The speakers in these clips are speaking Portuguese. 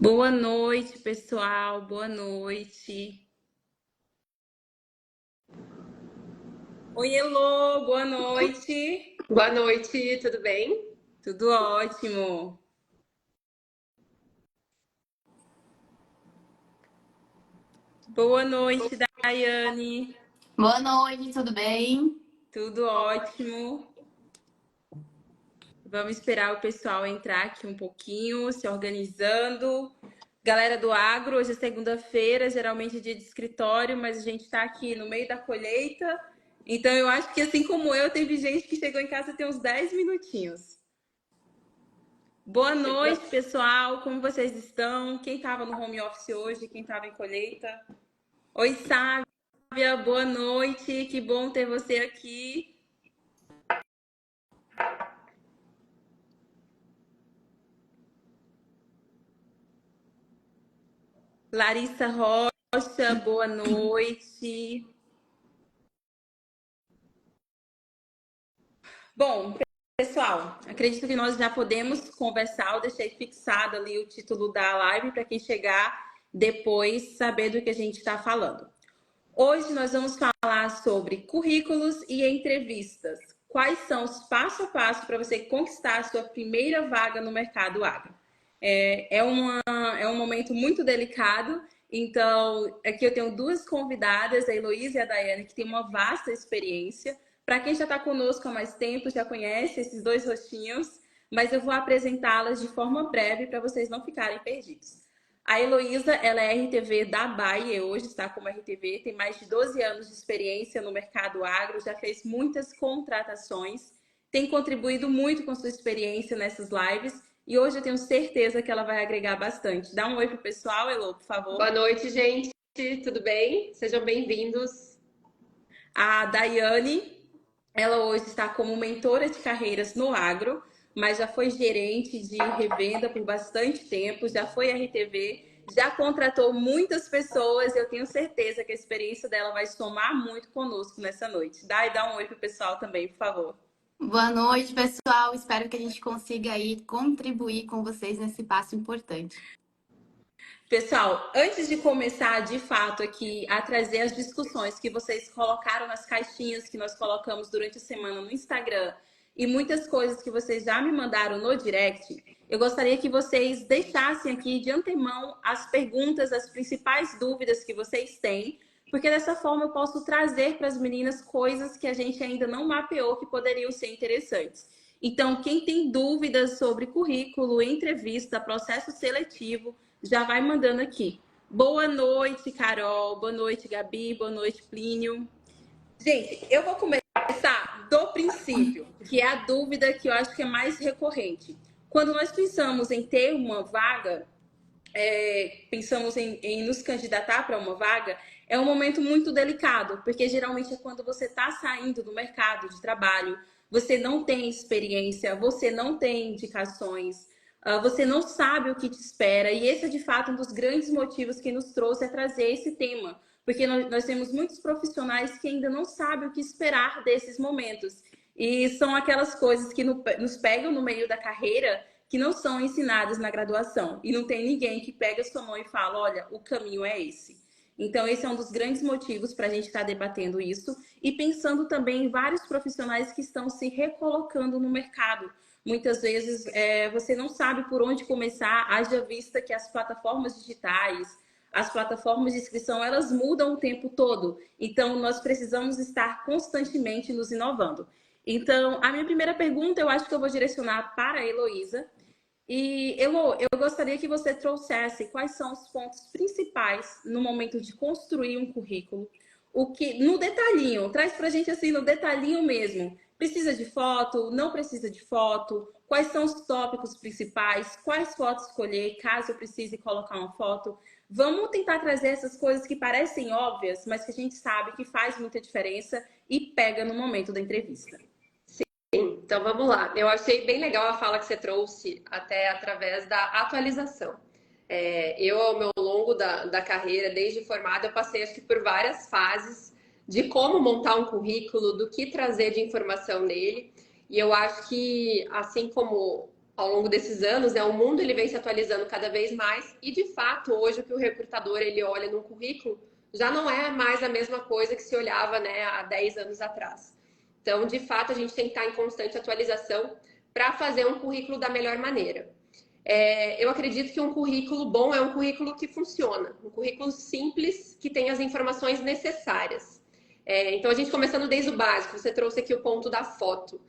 Boa noite, pessoal. Boa noite. Oi, Elô. Boa noite. Boa noite, tudo bem? Tudo ótimo. Boa noite, Daiane. Boa noite, tudo bem? Tudo ótimo. Vamos esperar o pessoal entrar aqui um pouquinho, se organizando. Galera do agro, hoje é segunda-feira, geralmente é dia de escritório, mas a gente está aqui no meio da colheita. Então, eu acho que, assim como eu, teve gente que chegou em casa tem uns 10 minutinhos. Boa noite, pessoal. Como vocês estão? Quem estava no home office hoje? Quem estava em colheita? Oi, Sávia. Boa noite. Que bom ter você aqui. Larissa Rocha, boa noite. Bom, pessoal, acredito que nós já podemos conversar. Eu deixei fixado ali o título da live para quem chegar depois saber do que a gente está falando. Hoje nós vamos falar sobre currículos e entrevistas. Quais são os passo a passo para você conquistar a sua primeira vaga no mercado agro? É um momento muito delicado, então aqui eu tenho duas convidadas, a Heloísa e a Daiane, que têm uma vasta experiência. Para quem já está conosco há mais tempo, já conhece esses dois rostinhos, mas eu vou apresentá-las de forma breve para vocês não ficarem perdidos. A Heloísa, ela é RTV da Bayer, hoje está como RTV, tem mais de 12 anos de experiência no mercado agro, já fez muitas contratações, tem contribuído muito com sua experiência nessas lives e hoje eu tenho certeza que ela vai agregar bastante. Dá um oi pro pessoal, Elo, por favor. Boa noite, gente. Tudo bem? Sejam bem-vindos. A Daiane, ela hoje está como mentora de carreiras no agro, mas já foi gerente de revenda por bastante tempo, já foi RTV, já contratou muitas pessoas. Eu tenho certeza que a experiência dela vai somar muito conosco nessa noite. Dá um oi pro pessoal também, por favor. Boa noite, pessoal. Espero que a gente consiga aí contribuir com vocês nesse passo importante. Pessoal, antes de começar de fato aqui a trazer as discussões que vocês colocaram nas caixinhas que nós colocamos durante a semana no Instagram e muitas coisas que vocês já me mandaram no direct, eu gostaria que vocês deixassem aqui de antemão as perguntas, as principais dúvidas que vocês têm, porque dessa forma eu posso trazer para as meninas coisas que a gente ainda não mapeou que poderiam ser interessantes. Então, quem tem dúvidas sobre currículo, entrevista, processo seletivo, já vai mandando aqui. Boa noite, Carol. Boa noite, Gabi. Boa noite, Plínio. Gente, eu vou começar do princípio, que é a dúvida que eu acho que é mais recorrente. Quando nós pensamos em ter uma vaga, pensamos em nos candidatar para uma vaga, é um momento muito delicado, porque geralmente é quando você está saindo do mercado de trabalho, você não tem experiência, você não tem indicações, você não sabe o que te espera, e esse é de fato um dos grandes motivos que nos trouxe a trazer esse tema, porque nós temos muitos profissionais que ainda não sabem o que esperar desses momentos, e são aquelas coisas que nos pegam no meio da carreira que não são ensinadas na graduação. E não tem ninguém que pega sua mão e fala, olha, o caminho é esse. Então, esse é um dos grandes motivos para a gente estar debatendo isso e pensando também em vários profissionais que estão se recolocando no mercado. Muitas vezes você não sabe por onde começar, haja vista que as plataformas digitais, as plataformas de inscrição, elas mudam o tempo todo. Então, nós precisamos estar constantemente nos inovando. Então, a minha primeira pergunta eu acho que eu vou direcionar para a Heloísa. E, Elo, eu gostaria que você trouxesse quais são os pontos principais no momento de construir um currículo. O que, no detalhinho, traz pra gente assim, no detalhinho mesmo. Precisa de foto? Não precisa de foto? Quais são os tópicos principais? Quais fotos escolher, caso eu precise colocar uma foto? Vamos tentar trazer essas coisas que parecem óbvias, mas que a gente sabe que faz muita diferença e pega no momento da entrevista. Então vamos lá. Eu achei bem legal a fala que você trouxe, até através da atualização. Eu, ao meu longo da carreira, desde formada, eu passei acho que por várias fases de como montar um currículo, do que trazer de informação nele. E eu acho que, assim como ao longo desses anos, né, o mundo ele vem se atualizando cada vez mais e, de fato, hoje o que o recrutador ele olha no currículo já não é mais a mesma coisa que se olhava, né, há 10 anos atrás. Então, de fato, a gente tem que estar em constante atualização para fazer um currículo da melhor maneira. Eu acredito que um currículo bom é um currículo que funciona, um currículo simples que tem as informações necessárias. Então, a gente começando desde o básico, você trouxe aqui o ponto da foto.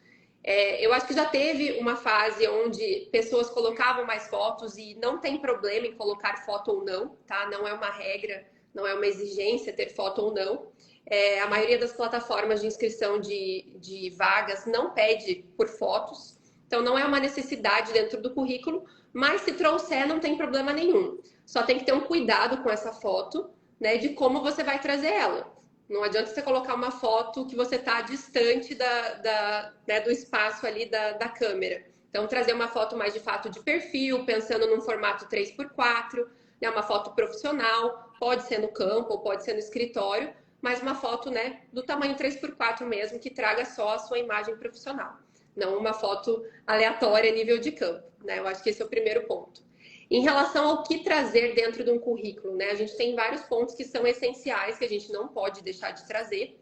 Eu acho que já teve uma fase onde pessoas colocavam mais fotos e não tem problema em colocar foto ou não, tá? Não é uma regra, não é uma exigência ter foto ou não. A maioria das plataformas de inscrição de vagas não pede por fotos, então não é uma necessidade dentro do currículo, mas se trouxer não tem problema nenhum. Só tem que ter um cuidado com essa foto, né, de como você vai trazer ela. Não adianta você colocar uma foto que você está distante né, do espaço ali da câmera. Então, trazer uma foto mais de fato de perfil, pensando num formato 3x4, né, uma foto profissional, pode ser no campo ou pode ser no escritório, mas uma foto, né, do tamanho 3x4 mesmo, que traga só a sua imagem profissional. Não uma foto aleatória a nível de campo, né? Eu acho que esse é o primeiro ponto. Em relação ao que trazer dentro de um currículo, né? A gente tem vários pontos que são essenciais, que a gente não pode deixar de trazer,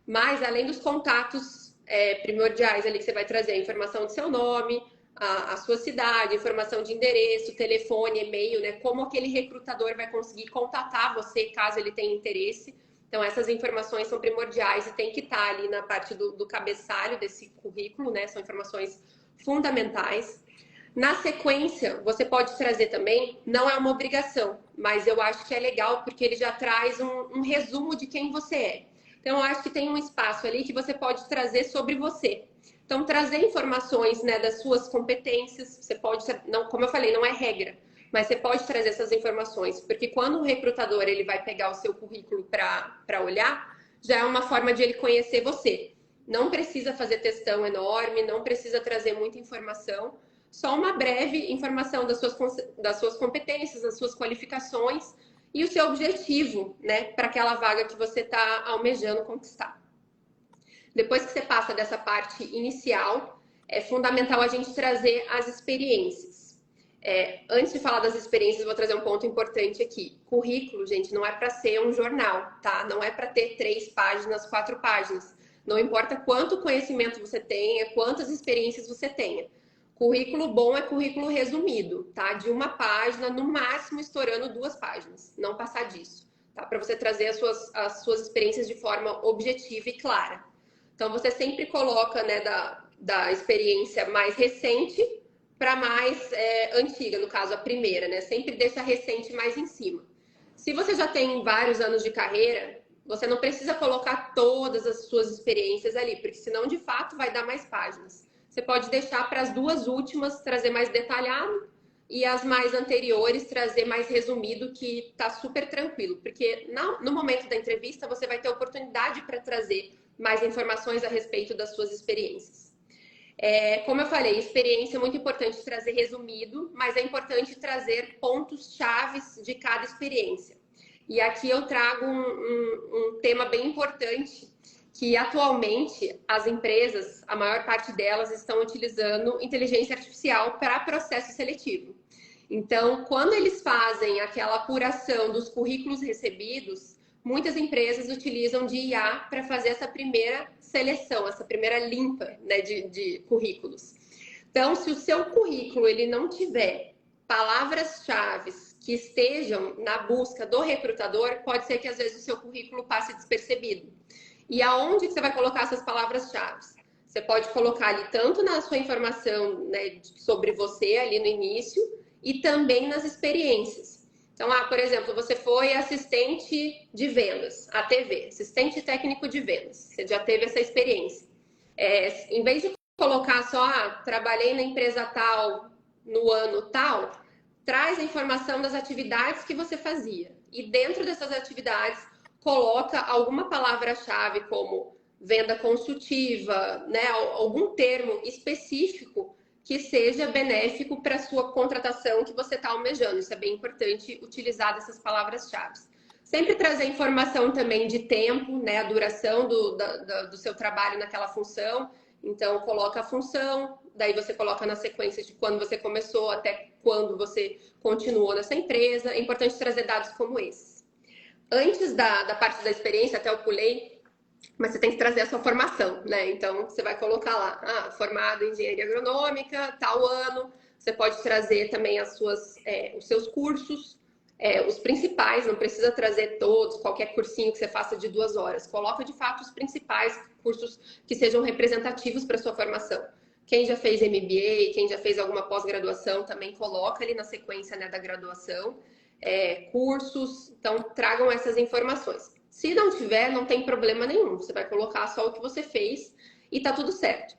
mas além dos contatos primordiais ali que você vai trazer, a informação do seu nome, a sua cidade, informação de endereço, telefone, e-mail, né? Como aquele recrutador vai conseguir contatar você caso ele tenha interesse. Então, essas informações são primordiais e tem que estar ali na parte do cabeçalho desse currículo, né? São informações fundamentais. Na sequência, você pode trazer também, não é uma obrigação, mas eu acho que é legal porque ele já traz um resumo de quem você é. Então, eu acho que tem um espaço ali que você pode trazer sobre você. Então, trazer informações, né, das suas competências, você pode, não, como eu falei, não é regra, mas você pode trazer essas informações, porque quando o recrutador ele vai pegar o seu currículo para olhar, já é uma forma de ele conhecer você. Não precisa fazer textão enorme, não precisa trazer muita informação, só uma breve informação das suas competências, das suas qualificações e o seu objetivo, né, para aquela vaga que você está almejando conquistar. Depois que você passa dessa parte inicial, é fundamental a gente trazer as experiências. Antes de falar das experiências, vou trazer um ponto importante aqui. Currículo, gente, não é para ser um jornal, tá? Não é para ter 3 páginas, 4 páginas. Não importa quanto conhecimento você tenha, quantas experiências você tenha. Currículo bom é currículo resumido, tá? De 1 página, no máximo estourando 2 páginas. Não passar disso, tá? Para você trazer as suas experiências de forma objetiva e clara. Então, você sempre coloca, né, da experiência mais recente para mais antiga, no caso, a primeira, né? Sempre deixa a recente mais em cima. Se você já tem vários anos de carreira, você não precisa colocar todas as suas experiências ali, porque senão, de fato, vai dar mais páginas. Você pode deixar para as 2 últimas trazer mais detalhado e as mais anteriores trazer mais resumido, que tá super tranquilo, porque no momento da entrevista você vai ter oportunidade para trazer mais informações a respeito das suas experiências. Como eu falei, experiência é muito importante trazer resumido, mas é importante trazer pontos chaves de cada experiência. E aqui eu trago um tema bem importante, que atualmente as empresas, a maior parte delas, estão utilizando inteligência artificial para processo seletivo. Então, quando eles fazem aquela apuração dos currículos recebidos, muitas empresas utilizam de IA para fazer essa primeira seleção, essa primeira limpa, né, de currículos. Então, se o seu currículo ele não tiver palavras-chave que estejam na busca do recrutador, pode ser que às vezes o seu currículo passe despercebido. E aonde que você vai colocar essas palavras-chave? Você pode colocar ali tanto na sua informação, né, sobre você ali no início e também nas experiências. Então, por exemplo, você foi assistente de vendas, ATV, assistente técnico de vendas. Você já teve essa experiência. Em vez de colocar só, trabalhei na empresa tal, no ano tal, traz a informação das atividades que você fazia. E dentro dessas atividades, coloca alguma palavra-chave como venda consultiva, né? Algum termo específico que seja benéfico para a sua contratação que você está almejando. Isso é bem importante, utilizar dessas palavras-chave. Sempre trazer informação também de tempo, né? A duração do seu trabalho naquela função. Então, coloca a função, daí você coloca na sequência de quando você começou até quando você continuou nessa empresa. É importante trazer dados como esses. Antes da parte da experiência, até eu pulei, mas você tem que trazer a sua formação, né? Então, você vai colocar lá, formado em engenharia agronômica, tal ano. Você pode trazer também os seus cursos, os principais, não precisa trazer todos, qualquer cursinho que você faça de 2 horas. Coloca, de fato, os principais cursos que sejam representativos para a sua formação. Quem já fez MBA, quem já fez alguma pós-graduação, também coloca ali na sequência, né, da graduação. Cursos, então tragam essas informações. Se não tiver, não tem problema nenhum. Você vai colocar só o que você fez e tá tudo certo.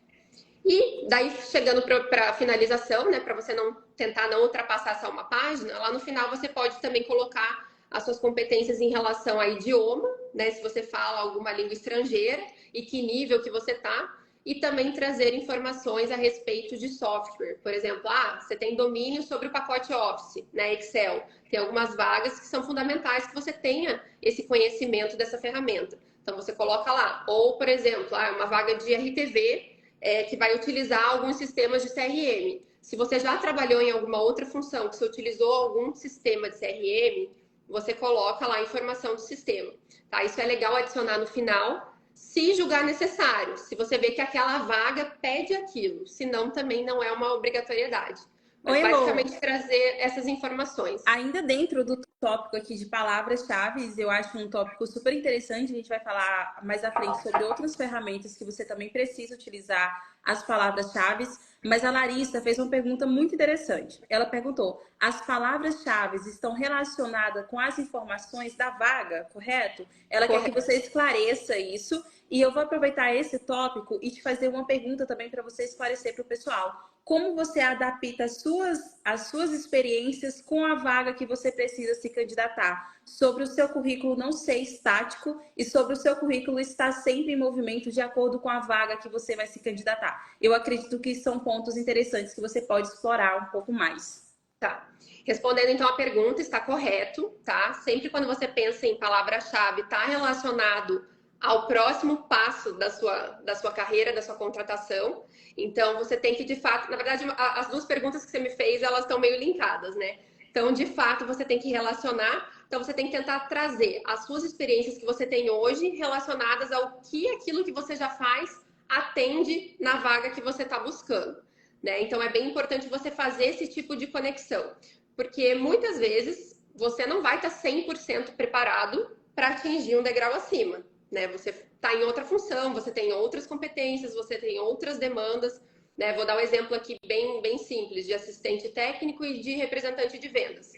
E daí, chegando para a finalização, né, para você tentar não ultrapassar só uma página, lá no final você pode também colocar as suas competências em relação a idioma, né, se você fala alguma língua estrangeira e que nível que você tá, e também trazer informações a respeito de software. Por exemplo, você tem domínio sobre o pacote Office, né, Excel. Tem algumas vagas que são fundamentais que você tenha esse conhecimento dessa ferramenta. Então, você coloca lá. Ou, por exemplo, uma vaga de RTV, que vai utilizar alguns sistemas de CRM. Se você já trabalhou em alguma outra função, que você utilizou algum sistema de CRM, você coloca lá a informação do sistema. Tá? Isso é legal adicionar no final, se julgar necessário. Se você vê que aquela vaga pede aquilo. Senão, também não é uma obrigatoriedade. Mas, Oi, basicamente, trazer essas informações. Ainda dentro do tópico aqui de palavras-chave, eu acho um tópico super interessante. A gente vai falar mais à frente sobre outras ferramentas que você também precisa utilizar as palavras-chave. Mas a Larissa fez uma pergunta muito interessante. Ela perguntou: as palavras-chave estão relacionadas com as informações da vaga, correto? Ela quer que você esclareça isso. E eu vou aproveitar esse tópico e te fazer uma pergunta também para você esclarecer para o pessoal. Como você adapta as suas experiências com a vaga que você precisa se candidatar? Sobre o seu currículo não ser estático e sobre o seu currículo estar sempre em movimento de acordo com a vaga que você vai se candidatar. Eu acredito que são pontos interessantes que você pode explorar um pouco mais. Tá. Respondendo então a pergunta, está correto, tá? Sempre quando você pensa em palavra-chave, está relacionado ao próximo passo da sua carreira, da sua contratação. Então, você tem que, de fato... Na verdade, as duas perguntas que você me fez, elas estão meio linkadas, né? Então, de fato, você tem que relacionar. Então, você tem que tentar trazer as suas experiências que você tem hoje relacionadas ao que aquilo que você já faz atende na vaga que você está buscando, né? Então, é bem importante você fazer esse tipo de conexão. Porque, muitas vezes, você não vai estar 100% preparado para atingir um degrau acima, né? Você está em outra função, você tem outras competências, você tem outras demandas, né? Vou dar um exemplo aqui bem simples, de assistente técnico e de representante de vendas.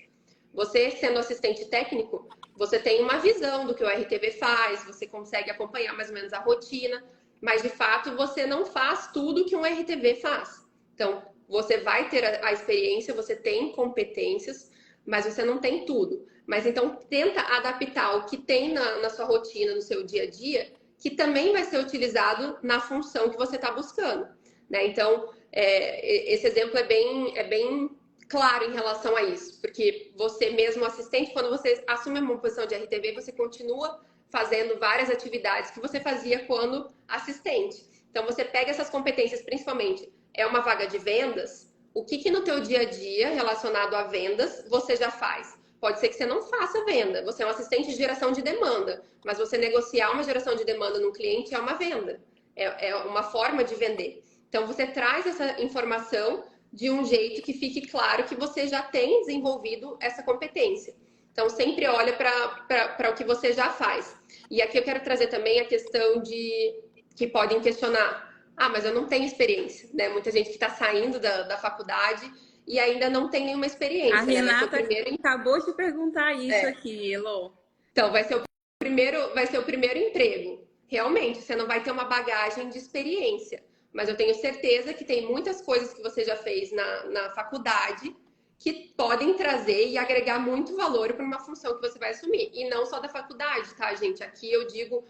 Você, sendo assistente técnico, você tem uma visão do que o RTV faz, você consegue acompanhar mais ou menos a rotina, mas, de fato, você não faz tudo que um RTV faz. Então, você vai ter a experiência, você tem competências, mas você não tem tudo. Mas então tenta adaptar o que tem na sua rotina, no seu dia a dia, que também vai ser utilizado na função que você está buscando, né? Então, esse exemplo é bem claro em relação a isso, porque você mesmo assistente, quando você assume uma posição de RTV, você continua fazendo várias atividades que você fazia quando assistente. Então, você pega essas competências, principalmente, é uma vaga de vendas, o que no teu dia a dia relacionado a vendas você já faz? Pode ser que você não faça venda, você é um assistente de geração de demanda, mas você negociar uma geração de demanda no cliente é uma venda, é uma forma de vender. Então, você traz essa informação de um jeito que fique claro que você já tem desenvolvido essa competência. Então, sempre olha para o que você já faz. E aqui eu quero trazer também a questão de que podem questionar: mas eu não tenho experiência, né? Muita gente que está saindo da faculdade e ainda não tem nenhuma experiência. A Renata, né? acabou de perguntar isso aqui, Elô. Então, vai ser o primeiro emprego. Realmente, você não vai ter uma bagagem de experiência. Mas eu tenho certeza que tem muitas coisas que você já fez na faculdade que podem trazer e agregar muito valor para uma função que você vai assumir. E não só da faculdade, tá, gente? Aqui eu digo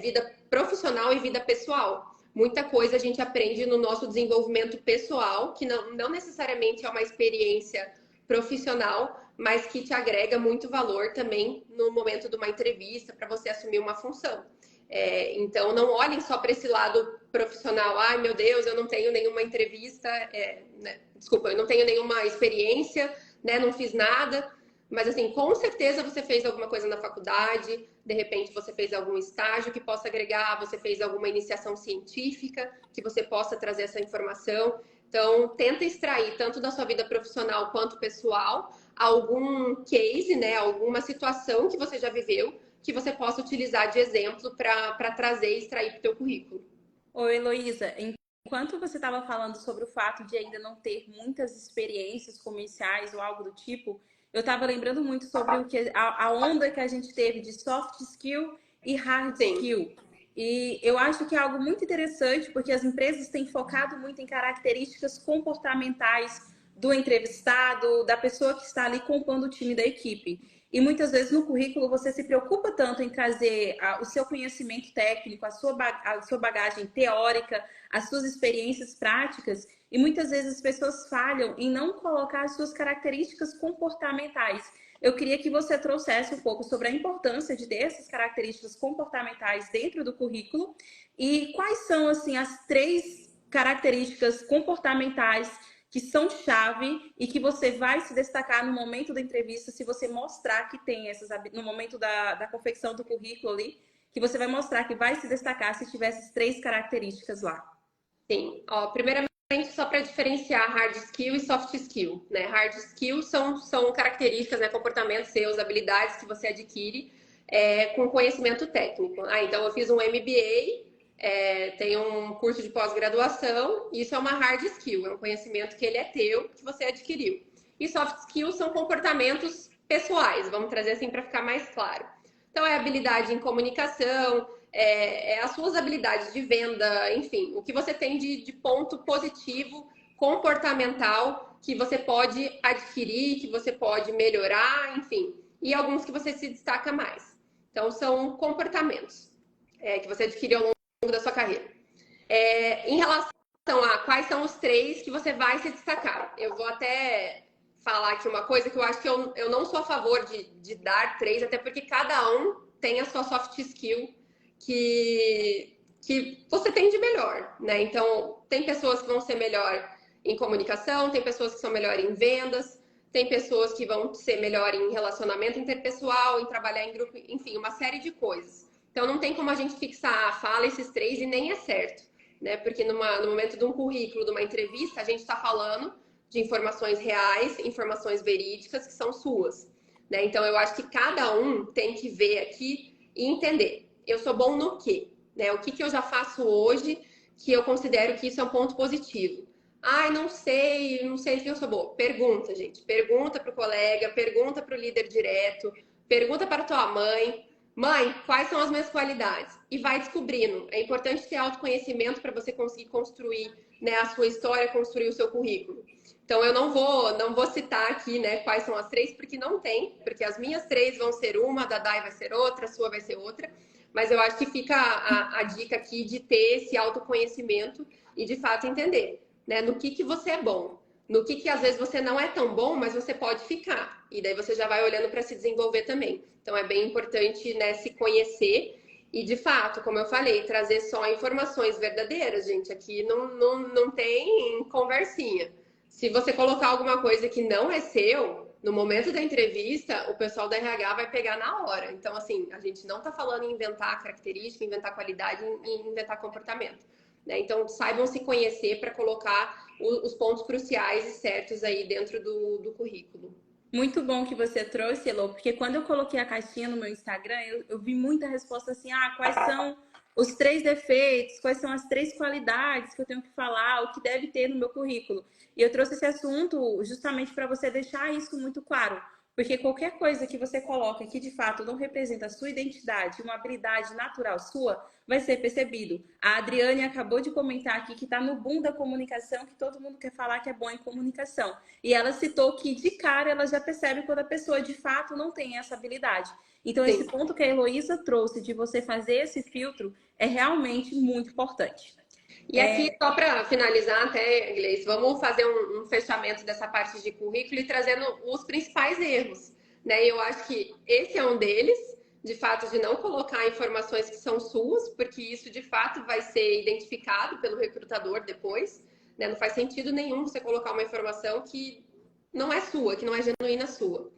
vida profissional e vida pessoal. Muita coisa a gente aprende no nosso desenvolvimento pessoal, que não necessariamente é uma experiência profissional, mas que te agrega muito valor também no momento de uma entrevista para você assumir uma função. Então, não olhem só para esse lado profissional, ai meu Deus, eu não tenho nenhuma entrevista, né? Desculpa, eu não tenho nenhuma experiência, né? Não fiz nada. Mas, assim, com certeza você fez alguma coisa na faculdade, de repente você fez algum estágio que possa agregar, você fez alguma iniciação científica que você possa trazer essa informação. Então, tenta extrair, tanto da sua vida profissional quanto pessoal, algum case, né, alguma situação que você já viveu, que você possa utilizar de exemplo para trazer e extrair para o teu currículo. Oi, Heloísa, enquanto você estava falando sobre o fato de ainda não ter muitas experiências comerciais ou algo do tipo, eu estava lembrando muito sobre a onda que a gente teve de soft skill e hard Sim. skill. E eu acho que é algo muito interessante, porque as empresas têm focado muito em características comportamentais do entrevistado, da pessoa que está ali compondo o time da equipe. E muitas vezes no currículo você se preocupa tanto em trazer o seu conhecimento técnico, a sua bagagem teórica, as suas experiências práticas, e muitas vezes as pessoas falham em não colocar as suas características comportamentais. Eu queria que você trouxesse um pouco sobre a importância de ter essas características comportamentais dentro do currículo e quais são assim as 3 características comportamentais que são chave e que você vai se destacar no momento da entrevista se você mostrar que tem essas, no momento da confecção do currículo ali, que você vai mostrar que vai se destacar se tiver essas 3 características lá. Sim, ó, primeiramente, só para diferenciar hard skill e soft skill, né? Hard skill são características, né, comportamentos seus, habilidades que você adquire com conhecimento técnico. Ah, então eu fiz um MBA, tem um curso de pós-graduação, isso é uma hard skill, é um conhecimento que ele é teu, que você adquiriu. E soft skills são comportamentos pessoais, vamos trazer assim para ficar mais claro. Então, é habilidade em comunicação, as suas habilidades de venda, enfim, o que você tem de ponto positivo, comportamental, que você pode adquirir, que você pode melhorar, enfim, e alguns que você se destaca mais. Então, são comportamentos que você adquiriu ao longo da sua carreira. Em relação a quais são os 3 que você vai se destacar, eu vou até falar aqui uma coisa que eu acho que eu não sou a favor de dar 3, até porque cada um tem a sua soft skill que você tem de melhor, né? Então, tem pessoas que vão ser melhor em comunicação, tem pessoas que são melhor em vendas, tem pessoas que vão ser melhor em relacionamento interpessoal, em trabalhar em grupo, enfim, uma série de coisas. Então, não tem como a gente fixar, fala esses 3 e nem é certo, né? Porque no momento de um currículo, de uma entrevista, a gente está falando de informações reais, informações verídicas que são suas, né? Então, eu acho que cada um tem que ver aqui e entender. Eu sou bom no quê? Né? O que eu já faço hoje que eu considero que isso é um ponto positivo? Ai, não sei se eu sou boa. Pergunta, gente. Pergunta para o colega, pergunta para o líder direto, pergunta para a tua mãe. Mãe, quais são as minhas qualidades? E vai descobrindo. É importante ter autoconhecimento para você conseguir construir, né, a sua história, construir o seu currículo. Então, eu não vou citar aqui, né, quais são as 3, porque não tem, porque as minhas 3 vão ser uma, a da Dai vai ser outra, a sua vai ser outra, mas eu acho que fica a dica aqui de ter esse autoconhecimento e, de fato, entender, né, no que você é bom, no que às vezes você não é tão bom, mas você pode ficar, e daí você já vai olhando para se desenvolver também. Então, é bem importante, né, se conhecer e, de fato, como eu falei, trazer só informações verdadeiras, gente, aqui não tem conversinha. Se você colocar alguma coisa que não é seu, no momento da entrevista, o pessoal da RH vai pegar na hora. Então, assim, a gente não está falando em inventar característica, inventar qualidade, em inventar comportamento, né? Então, saibam se conhecer para colocar os pontos cruciais e certos aí dentro do currículo. Muito bom que você trouxe, Elo, porque quando eu coloquei a caixinha no meu Instagram, eu vi muita resposta assim, quais são os 3 defeitos, quais são as 3 qualidades que eu tenho que falar, o que deve ter no meu currículo. E eu trouxe esse assunto justamente para você deixar isso muito claro. Porque qualquer coisa que você coloca que de fato não representa a sua identidade, uma habilidade natural sua, vai ser percebido. A Adriane acabou de comentar aqui que está no boom da comunicação, que todo mundo quer falar que é bom em comunicação. E ela citou que de cara ela já percebe quando a pessoa de fato não tem essa habilidade. Então, esse ponto que a Heloísa trouxe de você fazer esse filtro é realmente muito importante. E aqui, só para finalizar até, Gleice, vamos fazer um fechamento dessa parte de currículo e trazendo os principais erros, né? Eu acho que esse é um deles, de fato, de não colocar informações que são suas, porque isso de fato vai ser identificado pelo recrutador depois, né? Não faz sentido nenhum você colocar uma informação que não é sua, que não é genuína sua.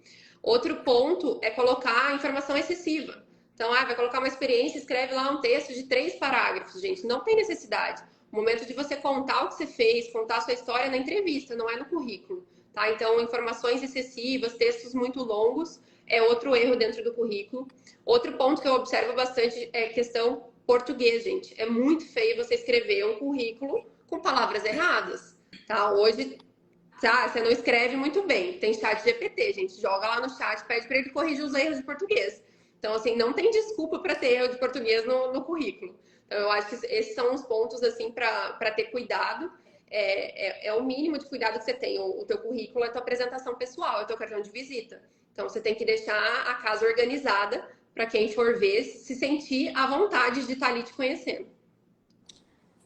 Outro ponto é colocar informação excessiva. Então, vai colocar uma experiência, escreve lá um texto de 3 parágrafos, gente. Não tem necessidade. O momento de você contar o que você fez, contar a sua história na entrevista, não é no currículo, tá? Então, informações excessivas, textos muito longos, é outro erro dentro do currículo. Outro ponto que eu observo bastante é questão português, gente. É muito feio você escrever um currículo com palavras erradas, tá? Hoje, tá, você não escreve muito bem. Tem chat GPT, gente. Joga lá no chat, pede para ele corrigir os erros de português. Então, assim, não tem desculpa para ter erro de português no currículo. Então, eu acho que esses são os pontos, assim, para ter cuidado. É o mínimo de cuidado que você tem. O teu currículo é a tua apresentação pessoal, é o teu cartão de visita. Então, você tem que deixar a casa organizada para quem for ver se sentir à vontade de estar ali te conhecendo.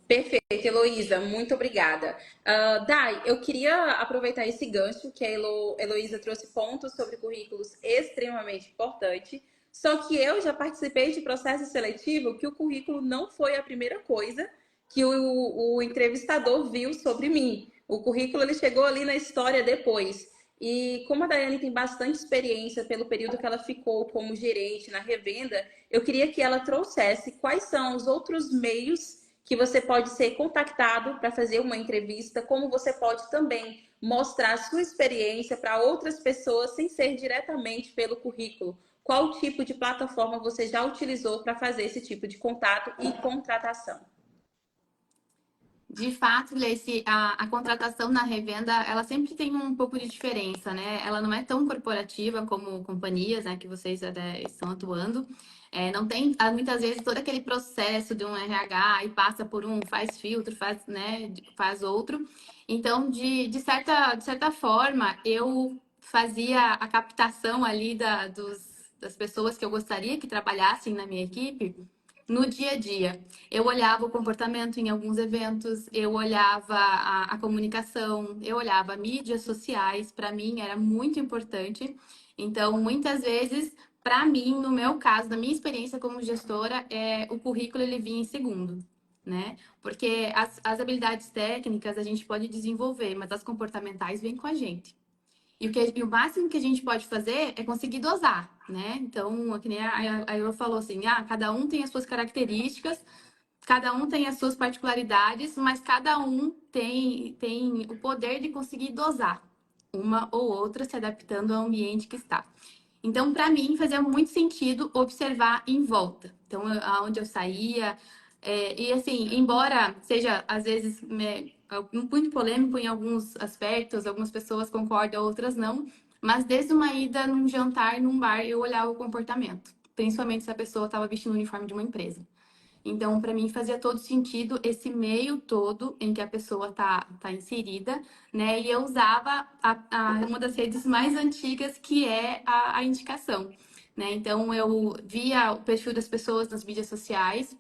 Perfeito, Heloísa, muito obrigada. Dai, eu queria aproveitar esse gancho que a Heloísa trouxe pontos sobre currículos extremamente importantes. Só que eu já participei de processo seletivo que o currículo não foi a primeira coisa que o entrevistador viu sobre mim. O currículo ele chegou ali na história depois. E como a Daiane tem bastante experiência pelo período que ela ficou como gerente na revenda, eu queria que ela trouxesse quais são os outros meios que você pode ser contactado para fazer uma entrevista, como você pode também mostrar a sua experiência para outras pessoas sem ser diretamente pelo currículo. Qual tipo de plataforma você já utilizou para fazer esse tipo de contato e contratação? De fato, Gleice, a contratação na revenda, ela sempre tem um pouco de diferença, né? Ela não é tão corporativa como companhias, né, que vocês até estão atuando. Não tem, muitas vezes, todo aquele processo de um RH e passa por um, faz filtro, faz, né, faz outro. Então, de certa forma, eu fazia a captação ali das pessoas que eu gostaria que trabalhassem na minha equipe no dia a dia. Eu olhava o comportamento em alguns eventos, eu olhava a comunicação, eu olhava mídias sociais, para mim era muito importante. Então, muitas vezes, para mim, no meu caso, na minha experiência como gestora, o currículo ele vinha em segundo, né? Porque as habilidades técnicas a gente pode desenvolver, mas as comportamentais vêm com a gente. E o máximo que a gente pode fazer é conseguir dosar, né? Então, que nem a Elo falou assim, cada um tem as suas características, cada um tem as suas particularidades, mas cada um tem o poder de conseguir dosar uma ou outra se adaptando ao ambiente que está. Então, para mim, fazia muito sentido observar em volta. Então, aonde eu saía. E assim, embora seja, às vezes, muito polêmico em alguns aspectos, algumas pessoas concordam, outras não. Mas desde uma ida num jantar, num bar, eu olhava o comportamento. Principalmente se a pessoa estava vestindo o uniforme de uma empresa. Então, para mim, fazia todo sentido esse meio todo em que a pessoa tá inserida, né? E eu usava uma das redes mais antigas, que é a indicação, né? Então, eu via o perfil das pessoas nas mídias sociais,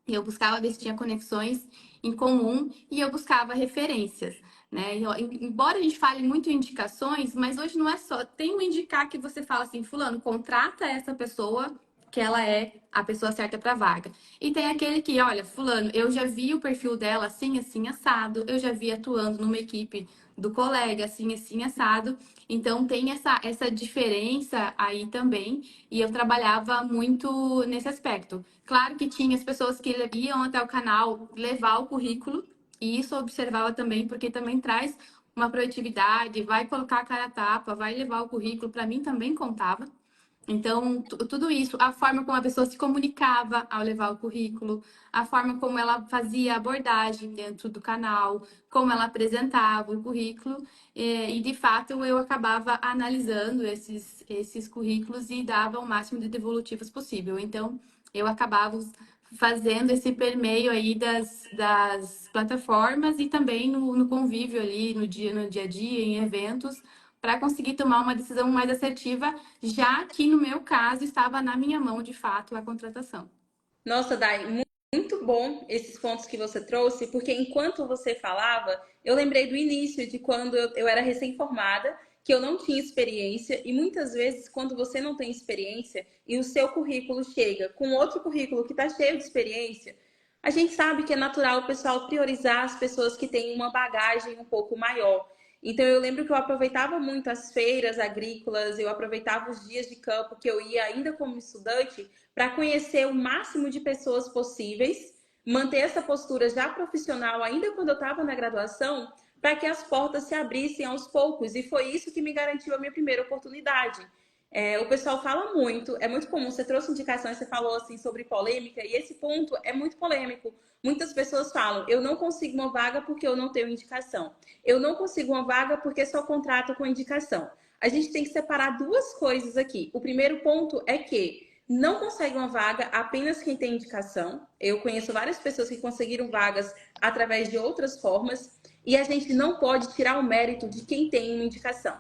eu buscava ver se tinha conexões em comum e eu buscava referências, né? Embora a gente fale muito em indicações, mas hoje não é só. Tem um indicar que você fala assim, fulano, contrata essa pessoa que ela é a pessoa certa para a vaga. E tem aquele que, olha, fulano, eu já vi o perfil dela assim, assim, assado, eu já vi atuando numa equipe do colega, assim, assim, assado. Então, tem essa diferença aí também, e eu trabalhava muito nesse aspecto. Claro que tinha as pessoas que iam até o canal levar o currículo, e isso eu observava também, porque também traz uma produtividade, vai colocar a cara a tapa, vai levar o currículo, para mim também contava. Então, tudo isso, a forma como a pessoa se comunicava ao levar o currículo, a forma como ela fazia a abordagem dentro do canal, como ela apresentava o currículo, e de fato eu acabava analisando esses currículos e dava o máximo de devolutivos possível. Então, eu acabava fazendo esse permeio aí das plataformas e também no convívio ali, no dia a dia, em eventos, para conseguir tomar uma decisão mais assertiva, já que no meu caso estava na minha mão de fato a contratação. Nossa, Dai, muito bom esses pontos que você trouxe, porque enquanto você falava, eu lembrei do início de quando eu era recém-formada que eu não tinha experiência, e muitas vezes, quando você não tem experiência e o seu currículo chega com outro currículo que está cheio de experiência, a gente sabe que é natural o pessoal priorizar as pessoas que têm uma bagagem um pouco maior. Então, eu lembro que eu aproveitava muito as feiras agrícolas, eu aproveitava os dias de campo que eu ia ainda como estudante para conhecer o máximo de pessoas possíveis, manter essa postura já profissional ainda quando eu estava na graduação, para que as portas se abrissem aos poucos. E foi isso que me garantiu a minha primeira oportunidade. O pessoal fala muito, é muito comum, você trouxe indicações, você falou assim sobre polêmica, e esse ponto é muito polêmico. Muitas pessoas falam, eu não consigo uma vaga porque eu não tenho indicação. Eu não consigo uma vaga porque só contrato com indicação. A gente tem que separar duas coisas aqui. O primeiro ponto é que não consegue uma vaga apenas quem tem indicação. Eu conheço várias pessoas que conseguiram vagas através de outras formas, e a gente não pode tirar o mérito de quem tem uma indicação.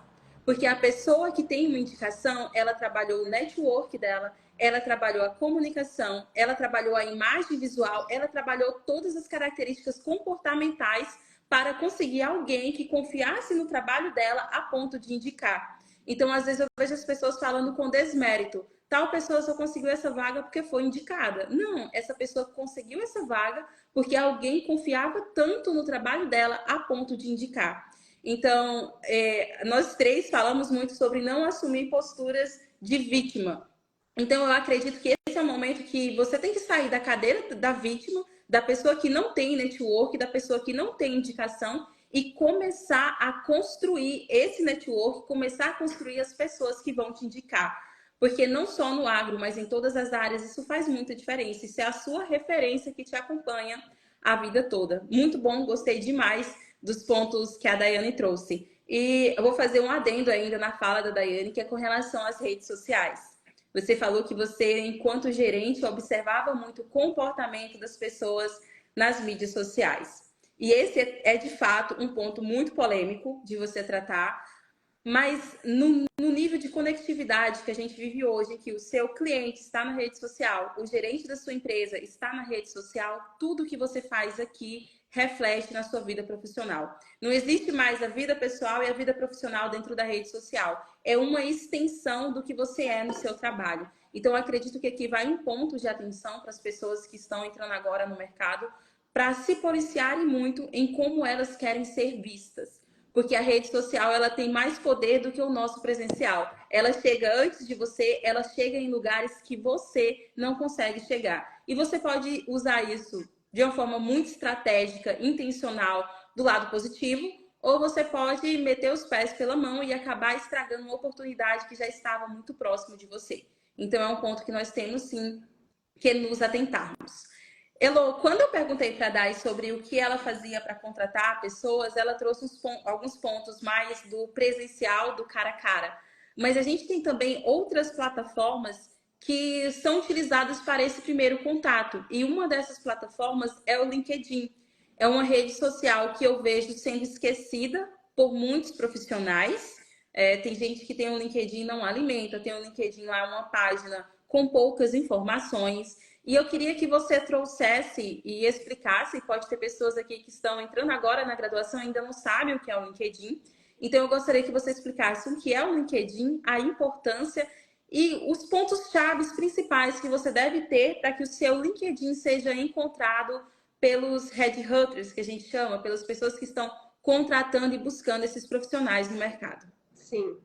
Porque a pessoa que tem uma indicação, ela trabalhou o network dela, ela trabalhou a comunicação, ela trabalhou a imagem visual, ela trabalhou todas as características comportamentais para conseguir alguém que confiasse no trabalho dela a ponto de indicar. Então, às vezes eu vejo as pessoas falando com desmérito. Tal pessoa só conseguiu essa vaga porque foi indicada. Não, essa pessoa conseguiu essa vaga porque alguém confiava tanto no trabalho dela a ponto de indicar. Então, nós três falamos muito sobre não assumir posturas de vítima. Então, eu acredito que esse é o momento que você tem que sair da cadeira da vítima, da pessoa que não tem network, da pessoa que não tem indicação, e começar a construir esse network, começar a construir as pessoas que vão te indicar. Porque não só no agro, mas em todas as áreas, isso faz muita diferença. Isso é a sua referência que te acompanha a vida toda. Muito bom, gostei demais dos pontos que a Daiane trouxe. E eu vou fazer um adendo ainda na fala da Daiane, que é com relação às redes sociais. Você falou que você, enquanto gerente, observava muito o comportamento das pessoas nas mídias sociais. E esse é, de fato, um ponto muito polêmico de você tratar, mas no nível de conectividade que a gente vive hoje, que o seu cliente está na rede social, o gerente da sua empresa está na rede social, tudo que você faz aqui reflete na sua vida profissional. Não existe mais a vida pessoal e a vida profissional dentro da rede social. É uma extensão do que você é no seu trabalho. Então, eu acredito que aqui vai um ponto de atenção para as pessoas que estão entrando agora no mercado, para se policiarem muito em como elas querem ser vistas. Porque a rede social, ela tem mais poder do que o nosso presencial. Ela chega antes de você, ela chega em lugares que você não consegue chegar. E você pode usar isso de uma forma muito estratégica, intencional, do lado positivo, ou você pode meter os pés pela mão e acabar estragando uma oportunidade que já estava muito próximo de você. Então, é um ponto que nós temos, sim, que nos atentarmos. Elo, quando eu perguntei para a Dai sobre o que ela fazia para contratar pessoas, ela trouxe alguns pontos mais do presencial, do cara a cara. Mas a gente tem também outras plataformas que são utilizadas para esse primeiro contato. E uma dessas plataformas é o LinkedIn. É uma rede social que eu vejo sendo esquecida por muitos profissionais. Tem gente que tem um LinkedIn e não alimenta, tem um LinkedIn lá, uma página com poucas informações. E eu queria que você trouxesse e explicasse, pode ter pessoas aqui que estão entrando agora na graduação e ainda não sabem o que é o LinkedIn. Então, eu gostaria que você explicasse o que é o LinkedIn, a importância e os pontos-chave principais que você deve ter para que o seu LinkedIn seja encontrado pelos headhunters, que a gente chama, pelas pessoas que estão contratando e buscando esses profissionais no mercado. Sim.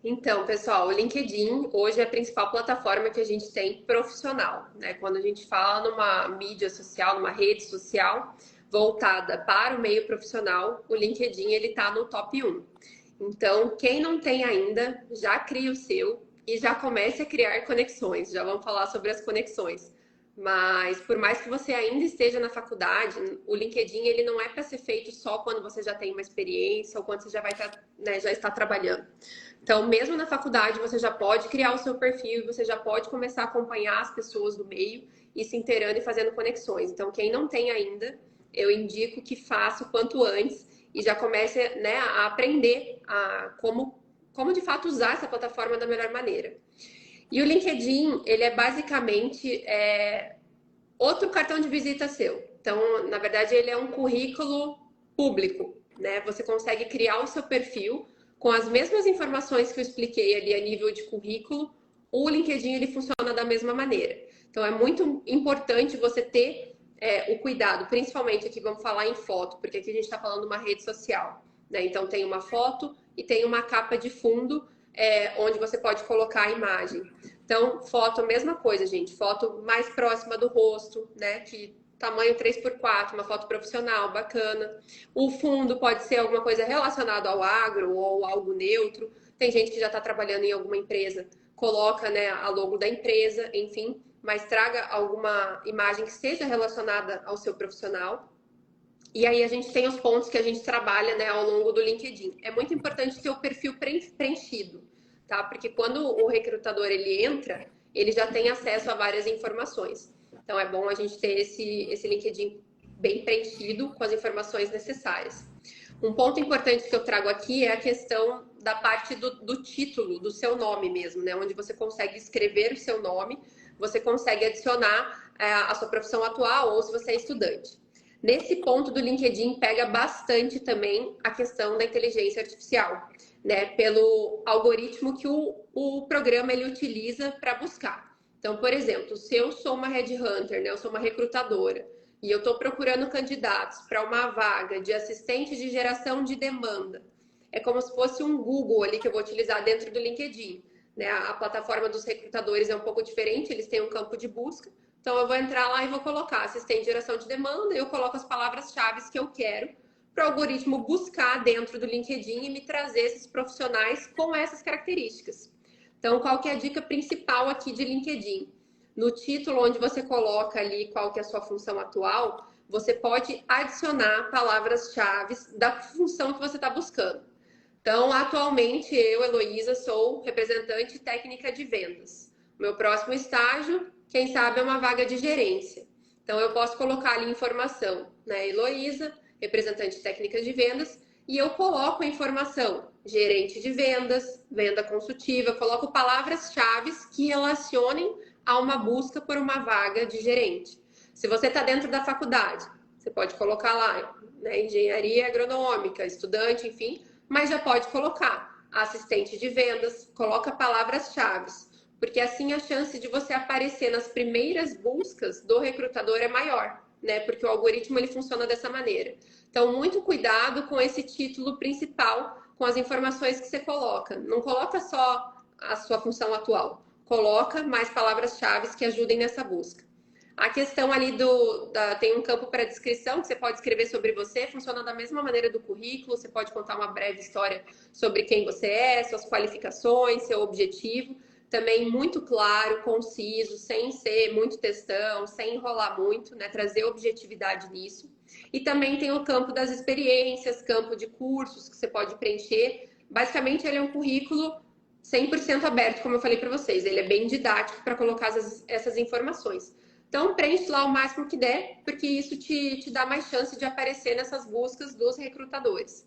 Então, pessoal, o LinkedIn hoje é a principal plataforma que a gente tem profissional, né? Quando a gente fala numa mídia social, numa rede social voltada para o meio profissional, o LinkedIn ele está no top 1. Então, quem não tem ainda, já cria o seu e já comece a criar conexões. Já vamos falar sobre as conexões. Mas por mais que você ainda esteja na faculdade, o LinkedIn ele não é para ser feito só quando você já tem uma experiência ou quando você já vai estar, né, já está trabalhando. Então, mesmo na faculdade, você já pode criar o seu perfil, você já pode começar a acompanhar as pessoas do meio e se inteirando e fazendo conexões. Então, quem não tem ainda, eu indico que faça o quanto antes e já comece, né, a aprender como de fato usar essa plataforma da melhor maneira. E o LinkedIn, ele é basicamente outro cartão de visita seu. Então, na verdade, ele é um currículo público, né? Você consegue criar o seu perfil com as mesmas informações que eu expliquei ali a nível de currículo, o LinkedIn ele funciona da mesma maneira. Então, é muito importante você ter o cuidado, principalmente aqui vamos falar em foto, porque aqui a gente está falando de uma rede social, né? Então, tem uma foto e tem uma capa de fundo onde você pode colocar a imagem. Então, foto, mesma coisa, gente. Foto mais próxima do rosto, né? Que tamanho 3x4, uma foto profissional, bacana. O fundo pode ser alguma coisa relacionada ao agro ou algo neutro. Tem gente que já está trabalhando em alguma empresa, coloca, né, a logo da empresa, enfim, mas traga alguma imagem que seja relacionada ao seu profissional. E aí a gente tem os pontos que a gente trabalha, né, ao longo do LinkedIn. É muito importante ter o perfil preenchido, tá? Porque quando o recrutador ele entra, ele já tem acesso a várias informações. Então é bom a gente ter esse LinkedIn bem preenchido com as informações necessárias. Um ponto importante que eu trago aqui é a questão da parte do título, do seu nome mesmo, né? Onde você consegue escrever o seu nome, você consegue adicionar a sua profissão atual ou se você é estudante. Nesse ponto do LinkedIn pega bastante também a questão da inteligência artificial, né? Pelo algoritmo que o programa ele utiliza para buscar. Então, por exemplo, se eu sou uma headhunter, né? Eu sou uma recrutadora e eu estou procurando candidatos para uma vaga de assistente de geração de demanda. É como se fosse um Google ali que eu vou utilizar dentro do LinkedIn, né? A plataforma dos recrutadores é um pouco diferente, eles têm um campo de busca. Então, eu vou entrar lá e vou colocar assistente de geração de demanda e eu coloco as palavras-chave que eu quero para o algoritmo buscar dentro do LinkedIn e me trazer esses profissionais com essas características. Então, qual que é a dica principal aqui de LinkedIn? No título, onde você coloca ali qual que é a sua função atual, você pode adicionar palavras-chave da função que você está buscando. Então, atualmente, eu, Heloísa, sou representante técnica de vendas. Meu próximo estágio, quem sabe, é uma vaga de gerência. Então, eu posso colocar ali informação, né? Heloísa, representante técnica de vendas, e eu coloco a informação, gerente de vendas, venda consultiva, coloco palavras-chave que relacionem a uma busca por uma vaga de gerente. Se você está dentro da faculdade, você pode colocar lá, né, engenharia agronômica, estudante, enfim, mas já pode colocar assistente de vendas, coloca palavras-chave, porque assim a chance de você aparecer nas primeiras buscas do recrutador é maior, né? Porque o algoritmo ele funciona dessa maneira. Então, muito cuidado com esse título principal, com as informações que você coloca. Não coloca só a sua função atual, coloca mais palavras-chave que ajudem nessa busca. A questão ali tem um campo para descrição que você pode escrever sobre você, funciona da mesma maneira do currículo, você pode contar uma breve história sobre quem você é, suas qualificações, seu objetivo, também muito claro, conciso, sem ser muito textão, sem enrolar muito, né? Trazer objetividade nisso. E também tem o campo das experiências, campo de cursos que você pode preencher. Basicamente, ele é um currículo 100% aberto, como eu falei para vocês. Ele é bem didático para colocar essas informações. Então, preenche lá o máximo que der, porque isso te dá mais chance de aparecer nessas buscas dos recrutadores.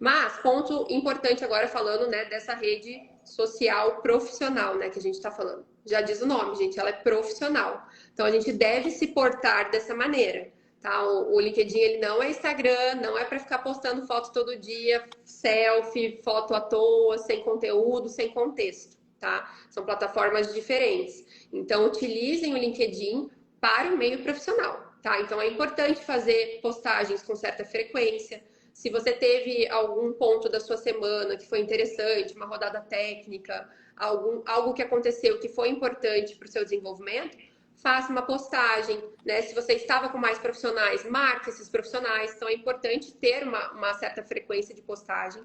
Mas, ponto importante agora falando, né, dessa rede social profissional, né, que a gente está falando. Já diz o nome, gente, ela é profissional. Então, a gente deve se portar dessa maneira, tá? O LinkedIn, ele não é Instagram, não é para ficar postando foto todo dia, selfie, foto à toa, sem conteúdo, sem contexto, tá? São plataformas diferentes. Então, utilizem o LinkedIn para o meio profissional, tá? Então, é importante fazer postagens com certa frequência. Se você teve algum ponto da sua semana que foi interessante, uma rodada técnica, algo que aconteceu que foi importante para o seu desenvolvimento, faça uma postagem, né? Se você estava com mais profissionais, marque esses profissionais. Então, é importante ter uma certa frequência de postagem.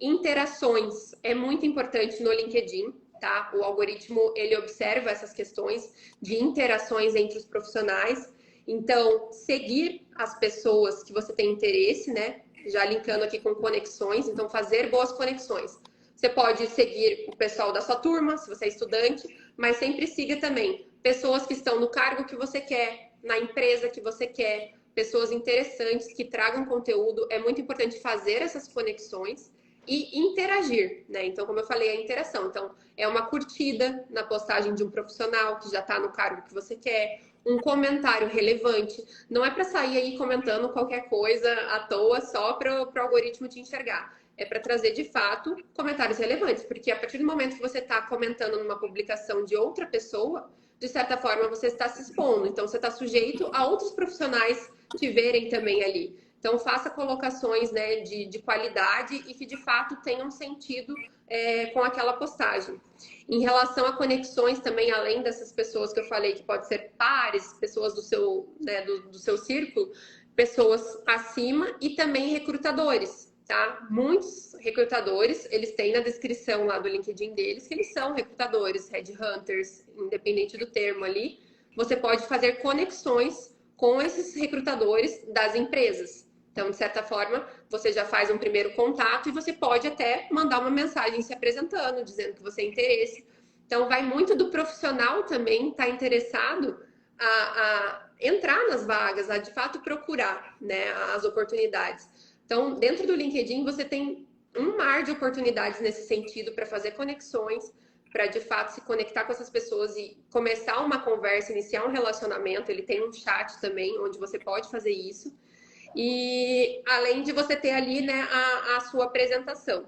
Interações é muito importante no LinkedIn, tá? O algoritmo, ele observa essas questões de interações entre os profissionais. Então, seguir as pessoas que você tem interesse, né? Já linkando aqui com conexões, então fazer boas conexões. Você pode seguir o pessoal da sua turma, se você é estudante, mas sempre siga também pessoas que estão no cargo que você quer, na empresa que você quer, pessoas interessantes que tragam conteúdo. É muito importante fazer essas conexões e interagir, né? Então, como eu falei, a interação. Então, é uma curtida na postagem de um profissional que já está no cargo que você quer, um comentário relevante. Não é para sair aí comentando qualquer coisa à toa só para o algoritmo te enxergar. é para trazer de fato comentários relevantes, porque a partir do momento que você está comentando numa publicação de outra pessoa, de certa forma você está se expondo, então você está sujeito a outros profissionais te verem também ali. Então faça colocações, né, de qualidade e que de fato tenham sentido com aquela postagem. Em relação a conexões também, além dessas pessoas que eu falei, que pode ser pares, pessoas do seu, né, do seu círculo, pessoas acima e também recrutadores, tá? Muitos recrutadores, eles têm na descrição lá do LinkedIn deles que eles são recrutadores, headhunters, independente do termo ali. Você pode fazer conexões com esses recrutadores das empresas. Então, de certa forma, você já faz um primeiro contato e você pode até mandar uma mensagem se apresentando, dizendo que você tem interesse. Então, vai muito do profissional também estar interessado a entrar nas vagas, a de fato procurar, né, as oportunidades. Então, dentro do LinkedIn, você tem um mar de oportunidades nesse sentido para fazer conexões, para de fato se conectar com essas pessoas e começar uma conversa, iniciar um relacionamento. Ele tem um chat também, onde você pode fazer isso. E além de você ter ali, né, a sua apresentação.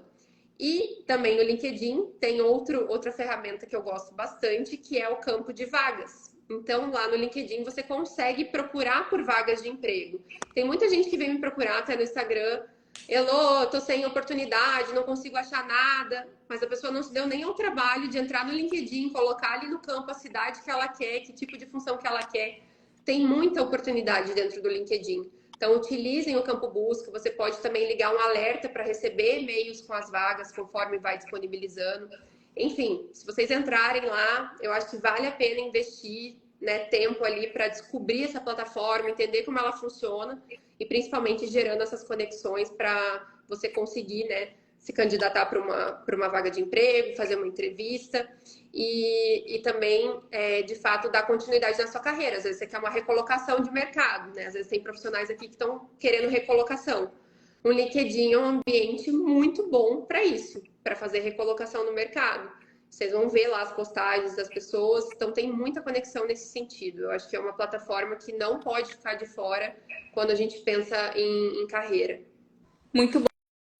E também no LinkedIn tem outra ferramenta que eu gosto bastante, que é o campo de vagas. Então, lá no LinkedIn você consegue procurar por vagas de emprego. Tem muita gente que vem me procurar até no Instagram. Elô, tô sem oportunidade, não consigo achar nada. Mas a pessoa não se deu nem ao trabalho de entrar no LinkedIn, colocar ali no campo a cidade que ela quer, que tipo de função que ela quer. Tem muita oportunidade dentro do LinkedIn. Então, utilizem o campo busca. Você pode também ligar um alerta para receber e-mails com as vagas conforme vai disponibilizando. Enfim, se vocês entrarem lá, eu acho que vale a pena investir, né, tempo ali para descobrir essa plataforma, entender como ela funciona e principalmente gerando essas conexões para você conseguir, né, se candidatar para uma vaga de emprego, fazer uma entrevista e também, de fato, dar continuidade na sua carreira. Às vezes você quer uma recolocação de mercado, né? Às vezes tem profissionais aqui que estão querendo recolocação. O LinkedIn é um ambiente muito bom para isso, para fazer recolocação no mercado. Vocês vão ver lá as postagens das pessoas, então tem muita conexão nesse sentido. Eu acho que é uma plataforma que não pode ficar de fora quando a gente pensa em carreira. Muito bom.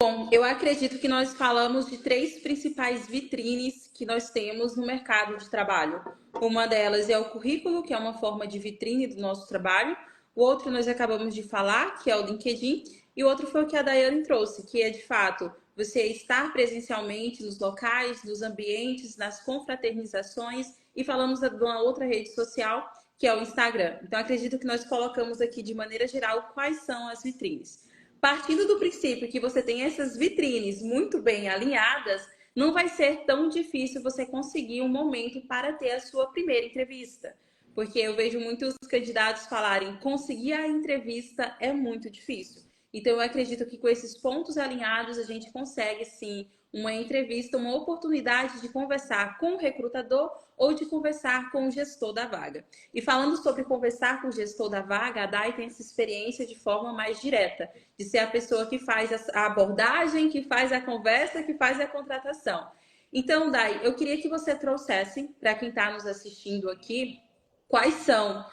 Bom, eu acredito que nós falamos de três principais vitrines que nós temos no mercado de trabalho. Uma delas é o currículo, que é uma forma de vitrine do nosso trabalho. O outro nós acabamos de falar, que é o LinkedIn. E o outro foi o que a Daiane trouxe, que é de fato você estar presencialmente nos locais, nos ambientes, nas confraternizações. E falamos de uma outra rede social, que é o Instagram. Então, acredito que nós colocamos aqui de maneira geral quais são as vitrines. Partindo do princípio que você tem essas vitrines muito bem alinhadas, não vai ser tão difícil você conseguir um momento para ter a sua primeira entrevista. Porque eu vejo muitos candidatos falarem conseguir a entrevista é muito difícil. Então eu acredito que com esses pontos alinhados a gente consegue sim uma entrevista, uma oportunidade de conversar com o recrutador ou de conversar com o gestor da vaga. E falando sobre conversar com o gestor da vaga, a Dai tem essa experiência de forma mais direta, de ser a pessoa que faz a abordagem, que faz a conversa, que faz a contratação. Então, Dai, eu queria que você trouxesse, para quem está nos assistindo aqui, quais são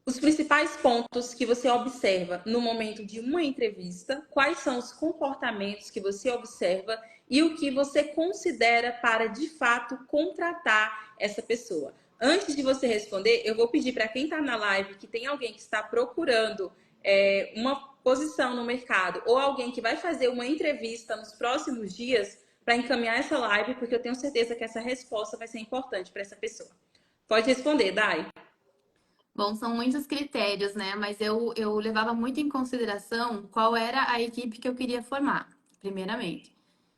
os principais pontos que você observa no momento de uma entrevista, quais são os comportamentos que você observa e o que você considera para, de fato, contratar essa pessoa. Antes de você responder, eu vou pedir para quem está na live que tem alguém que está procurando uma posição no mercado ou alguém que vai fazer uma entrevista nos próximos dias para encaminhar essa live, porque eu tenho certeza que essa resposta vai ser importante para essa pessoa. Pode responder, Dai. Bom, são muitos critérios, né? Mas eu levava muito em consideração qual era a equipe que eu queria formar, primeiramente.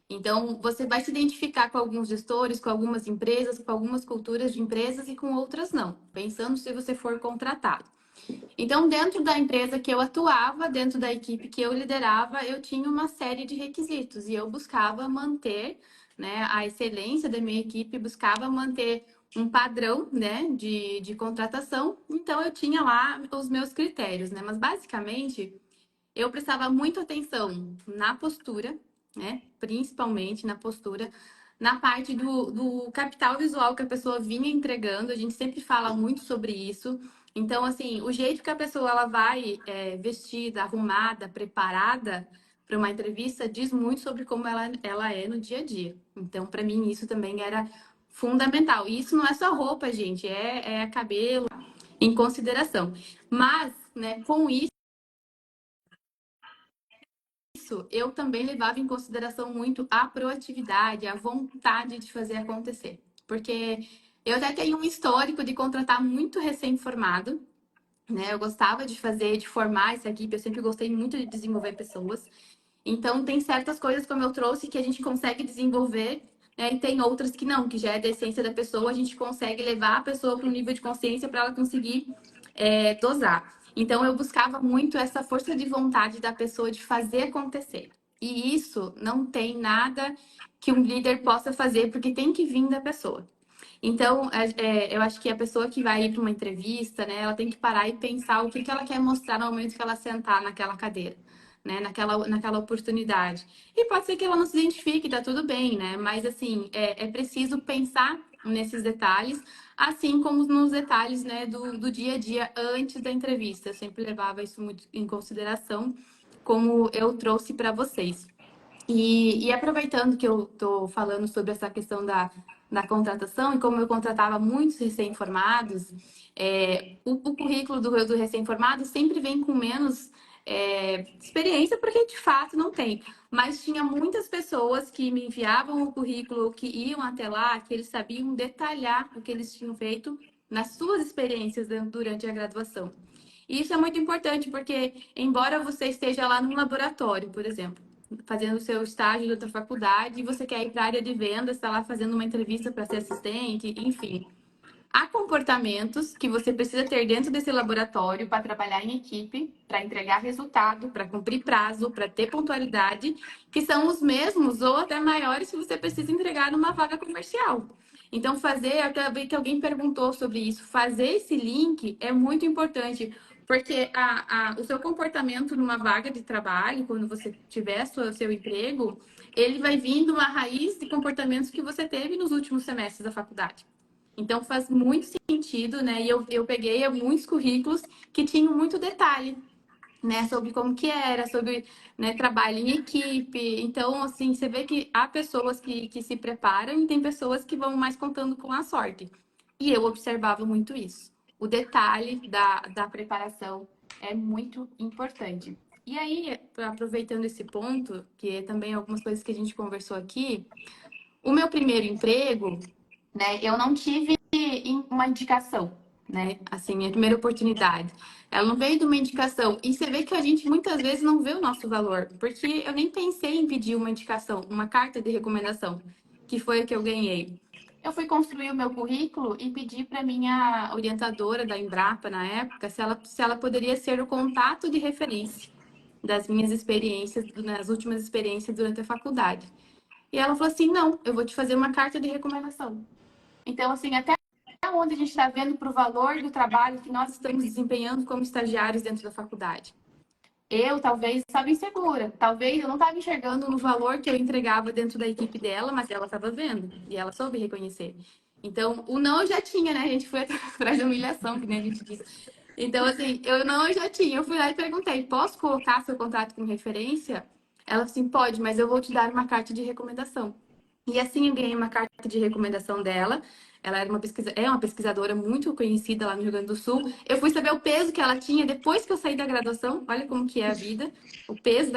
Então, você vai se identificar com alguns gestores, com algumas empresas, com algumas culturas de empresas e com outras não, pensando se você for contratado. Então, dentro da empresa que eu atuava, dentro da equipe que eu liderava, eu tinha uma série de requisitos e eu buscava manter, né, a excelência da minha equipe, buscava manter um padrão, né, de contratação. Então, eu tinha lá os meus critérios, né? Mas, basicamente, eu prestava muito atenção na postura, né? Principalmente na postura, na parte do capital visual que a pessoa vinha entregando. A gente sempre fala muito sobre isso. Então, assim, o jeito que a pessoa ela vai vestida, arrumada, preparada para uma entrevista diz muito sobre como ela é no dia a dia. Então, para mim, isso também era fundamental. E isso não é só roupa, gente, é cabelo, em consideração. Mas, né, com isso, eu também levava em consideração muito a proatividade, a vontade de fazer acontecer. Porque eu até tenho um histórico de contratar muito recém-formado, né? Eu gostava de fazer, de formar essa equipe, eu sempre gostei muito de desenvolver pessoas. Então, tem certas coisas, como eu trouxe, que a gente consegue desenvolver, né? E tem outras que não, que já é da essência da pessoa, a gente consegue levar a pessoa para um nível de consciência para ela conseguir dosar. Então, eu buscava muito essa força de vontade da pessoa de fazer acontecer. E isso não tem nada que um líder possa fazer, porque tem que vir da pessoa. Então, eu acho que a pessoa que vai ir para uma entrevista, né, ela tem que parar e pensar o que ela quer mostrar no momento que ela sentar naquela cadeira, né, naquela oportunidade. E pode ser que ela não se identifique, tá tudo bem, né? Mas, assim, é preciso pensar nesses detalhes, assim como nos detalhes, né, do dia a dia antes da entrevista. Eu sempre levava isso muito em consideração, como eu trouxe para vocês. E aproveitando que eu estou falando sobre essa questão da contratação, e como eu contratava muitos recém-formados, o currículo do recém-formado sempre vem com menos experiência, porque de fato não tem. Mas tinha muitas pessoas que me enviavam o currículo, que iam até lá, que eles sabiam detalhar o que eles tinham feito nas suas experiências durante a graduação. E isso é muito importante, porque embora você esteja lá no laboratório, por exemplo, fazendo o seu estágio da faculdade e você quer ir para a área de vendas, está lá fazendo uma entrevista para ser assistente, enfim. Há comportamentos que você precisa ter dentro desse laboratório para trabalhar em equipe, para entregar resultado, para cumprir prazo, para ter pontualidade, que são os mesmos ou até maiores que você precisa entregar numa vaga comercial. Então, até vi que alguém perguntou sobre isso, fazer esse link é muito importante, porque o seu comportamento numa vaga de trabalho, quando você tiver seu emprego, ele vai vindo uma raiz de comportamentos que você teve nos últimos semestres da faculdade. Então faz muito sentido, né? E eu peguei muitos currículos que tinham muito detalhe, né? Sobre como que era, sobre, né, trabalho em equipe. Então, assim, você vê que há pessoas que se preparam e tem pessoas que vão mais contando com a sorte. E eu observava muito isso. O detalhe da preparação é muito importante. E aí, aproveitando esse ponto, que é também algumas coisas que a gente conversou aqui, o meu primeiro emprego, né? Eu não tive uma indicação, né? Assim, minha primeira oportunidade. Ela não veio de uma indicação. E você vê que a gente muitas vezes não vê o nosso valor, porque eu nem pensei em pedir uma indicação, uma carta de recomendação, que foi o que eu ganhei. Eu fui construir o meu currículo e pedi para minha orientadora da Embrapa na época se ela poderia ser o contato de referência das minhas experiências, nas últimas experiências durante a faculdade. E ela falou assim: não, eu vou te fazer uma carta de recomendação. Então, assim, até onde a gente está vendo para o valor do trabalho que nós estamos desempenhando como estagiários dentro da faculdade. Eu, talvez, estava insegura. Talvez eu não estava enxergando no valor que eu entregava dentro da equipe dela, mas ela estava vendo. E ela soube reconhecer. Então, o não eu já tinha, né? A gente foi atrás da humilhação, que nem a gente disse. Então, assim, eu já tinha. Eu fui lá e perguntei: posso colocar seu contrato como referência? Ela assim: pode, mas eu vou te dar uma carta de recomendação. E assim eu ganhei uma carta de recomendação dela. Ela é uma pesquisadora muito conhecida lá no Rio Grande do Sul. Eu fui saber o peso que ela tinha depois que eu saí da graduação. Olha como que é a vida. O peso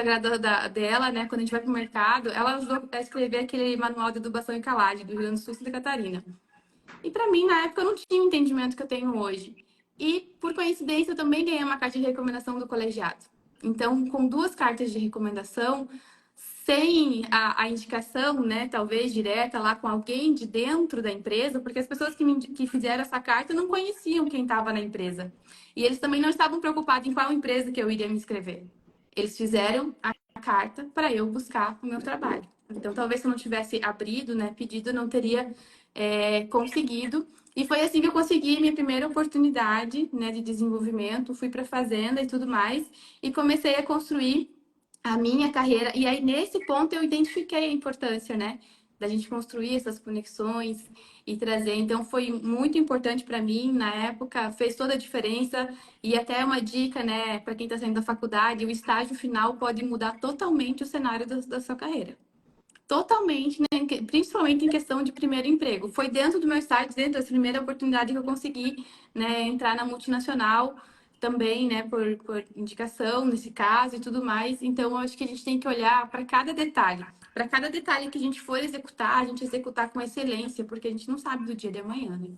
dela, né? Quando a gente vai para o mercado, ela usou para escrever aquele manual de adubação e calagem do Rio Grande do Sul e Santa Catarina. E para mim, na época, eu não tinha o entendimento que eu tenho hoje. E, por coincidência, eu também ganhei uma carta de recomendação do colegiado. Então, com duas cartas de recomendação, sem a indicação, né, talvez direta lá com alguém de dentro da empresa, porque as pessoas que fizeram essa carta não conheciam quem estava na empresa. E eles também não estavam preocupados em qual empresa que eu iria me inscrever. Eles fizeram a carta para eu buscar o meu trabalho. Então, talvez se eu não tivesse abrido, né, pedido, eu não teria conseguido. E foi assim que eu consegui minha primeira oportunidade, né, de desenvolvimento. Fui para a fazenda e tudo mais, e comecei a construir a minha carreira. E aí, nesse ponto, eu identifiquei a importância, né, da gente construir essas conexões e trazer. Então, foi muito importante para mim na época, fez toda a diferença. E até uma dica, né, para quem está saindo da faculdade, o estágio final pode mudar totalmente o cenário da sua carreira. Totalmente, né? Principalmente em questão de primeiro emprego. Foi dentro do meu estágio, dentro dessa primeira oportunidade que eu consegui, né, entrar na multinacional também, né, por indicação nesse caso e tudo mais. Então, eu acho que a gente tem que olhar para cada detalhe. Para cada detalhe que a gente for executar, a gente executar com excelência, porque a gente não sabe do dia de amanhã, né?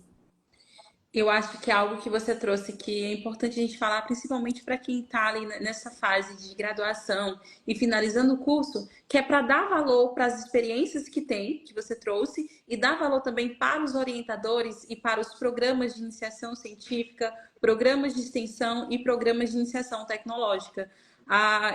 Eu acho que é algo que você trouxe que é importante a gente falar, principalmente para quem está ali nessa fase de graduação e finalizando o curso, que é para dar valor para as experiências que tem, que você trouxe, e dar valor também para os orientadores e para os programas de iniciação científica, programas de extensão e programas de iniciação tecnológica.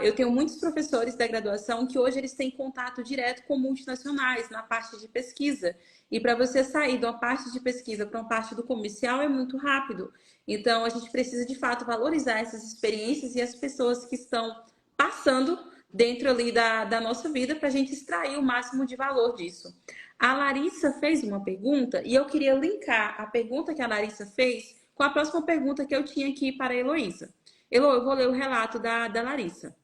Eu tenho muitos professores da graduação que hoje eles têm contato direto com multinacionais na parte de pesquisa. E para você sair de uma parte de pesquisa para uma parte do comercial é muito rápido. Então, a gente precisa, de fato, valorizar essas experiências e as pessoas que estão passando dentro ali da nossa vida para a gente extrair o máximo de valor disso. A Larissa fez uma pergunta e eu queria linkar a pergunta que a Larissa fez com a próxima pergunta que eu tinha aqui para a Heloísa. Elo, eu vou ler o relato da Larissa.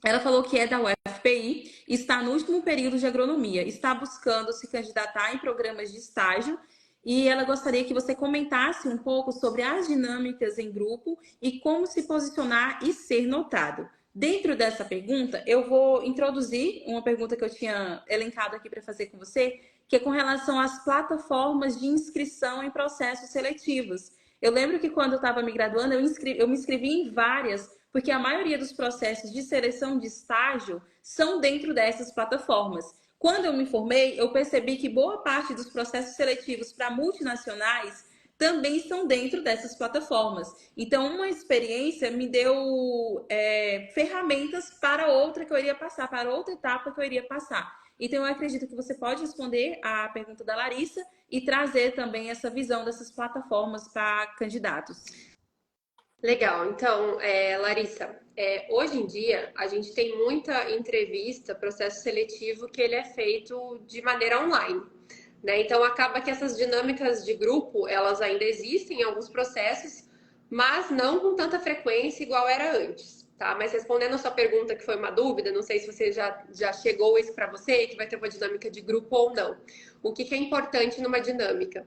Ela falou que é da UFPI, está no último período de agronomia, está buscando se candidatar em programas de estágio e ela gostaria que você comentasse um pouco sobre as dinâmicas em grupo e como se posicionar e ser notado. Dentro dessa pergunta, eu vou introduzir uma pergunta que eu tinha elencado aqui para fazer com você, que é com relação às plataformas de inscrição em processos seletivos. Eu lembro que quando eu estava me graduando, eu me inscrevi em várias, porque a maioria dos processos de seleção de estágio são dentro dessas plataformas. Quando eu me formei, eu percebi que boa parte dos processos seletivos para multinacionais também são dentro dessas plataformas. Então, uma experiência me deu ferramentas para outra que eu iria passar, para outra etapa que eu iria passar. Então, eu acredito que você pode responder a pergunta da Larissa e trazer também essa visão dessas plataformas para candidatos. Legal. Então, Larissa, hoje em dia a gente tem muita entrevista, processo seletivo que ele é feito de maneira online, né? Então acaba que essas dinâmicas de grupo, elas ainda existem em alguns processos, mas não com tanta frequência igual era antes, tá? Mas respondendo a sua pergunta, que foi uma dúvida, não sei se você já chegou isso para você, que vai ter uma dinâmica de grupo ou não. O que é importante numa dinâmica?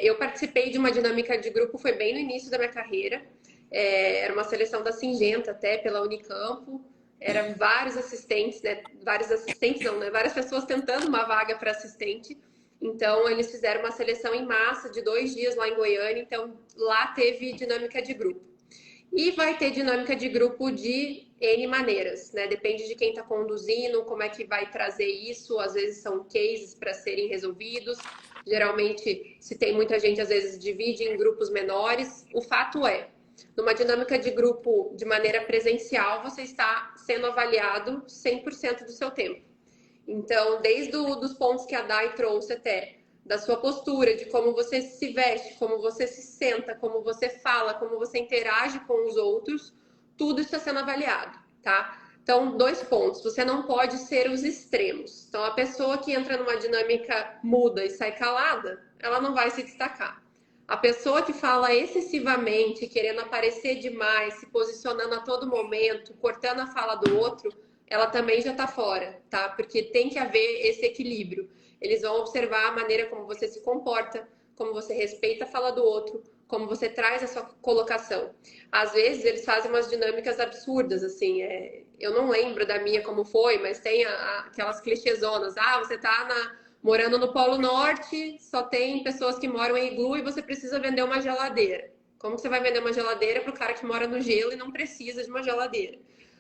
Eu participei de uma dinâmica de grupo, foi bem no início da minha carreira. Era uma seleção da Singenta até pela Unicampo, eram vários assistentes, né? Vários assistentes não, né? Várias pessoas tentando uma vaga para assistente. Então eles fizeram uma seleção em massa de 2 dias lá em Goiânia. Então lá teve dinâmica de grupo. E vai ter dinâmica de grupo de N maneiras, né? Depende de quem está conduzindo, como é que vai trazer isso. Às vezes são cases para serem resolvidos. Geralmente, se tem muita gente, às vezes divide em grupos menores. O fato é, numa dinâmica de grupo de maneira presencial, você está sendo avaliado 100% do seu tempo. Então, desde os pontos que a Dai trouxe até, da sua postura, de como você se veste, como você se senta, como você fala, como você interage com os outros, tudo está sendo avaliado, tá? Então, 2 pontos. Você não pode ser os extremos. Então, a pessoa que entra numa dinâmica muda e sai calada, ela não vai se destacar. A pessoa que fala excessivamente, querendo aparecer demais, se posicionando a todo momento, cortando a fala do outro, ela também já está fora, tá? Porque tem que haver esse equilíbrio. Eles vão observar a maneira como você se comporta, como você respeita a fala do outro, como você traz a sua colocação. Às vezes eles fazem umas dinâmicas absurdas, assim. Eu não lembro da minha como foi, mas tem aquelas clichêzonas. Você tá morando no Polo Norte, só tem pessoas que moram em iglu e você precisa vender uma geladeira. Como que você vai vender uma geladeira para o cara que mora no gelo e não precisa de uma geladeira?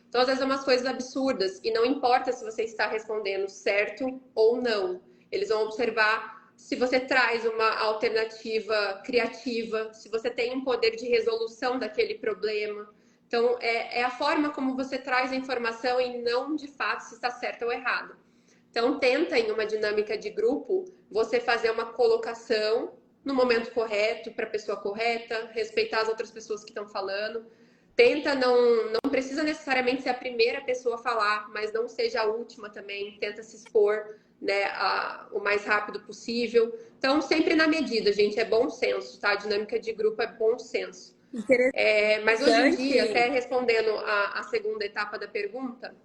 Então, às vezes, é umas coisas absurdas e não importa se você está respondendo certo ou não. Eles vão observar se você traz uma alternativa criativa, se você tem um poder de resolução daquele problema. Então, é a forma como você traz a informação e não, de fato, se está certo ou errado. Então, tenta, em uma dinâmica de grupo, você fazer uma colocação no momento correto, para a pessoa correta, respeitar as outras pessoas que estão falando. Tenta, não precisa necessariamente ser a primeira pessoa a falar, mas não seja a última também. Tenta se expor, né, o mais rápido possível. Então, sempre na medida, gente, é bom senso, tá? A dinâmica de grupo é bom senso. Mas hoje em dia, até respondendo a segunda etapa da pergunta,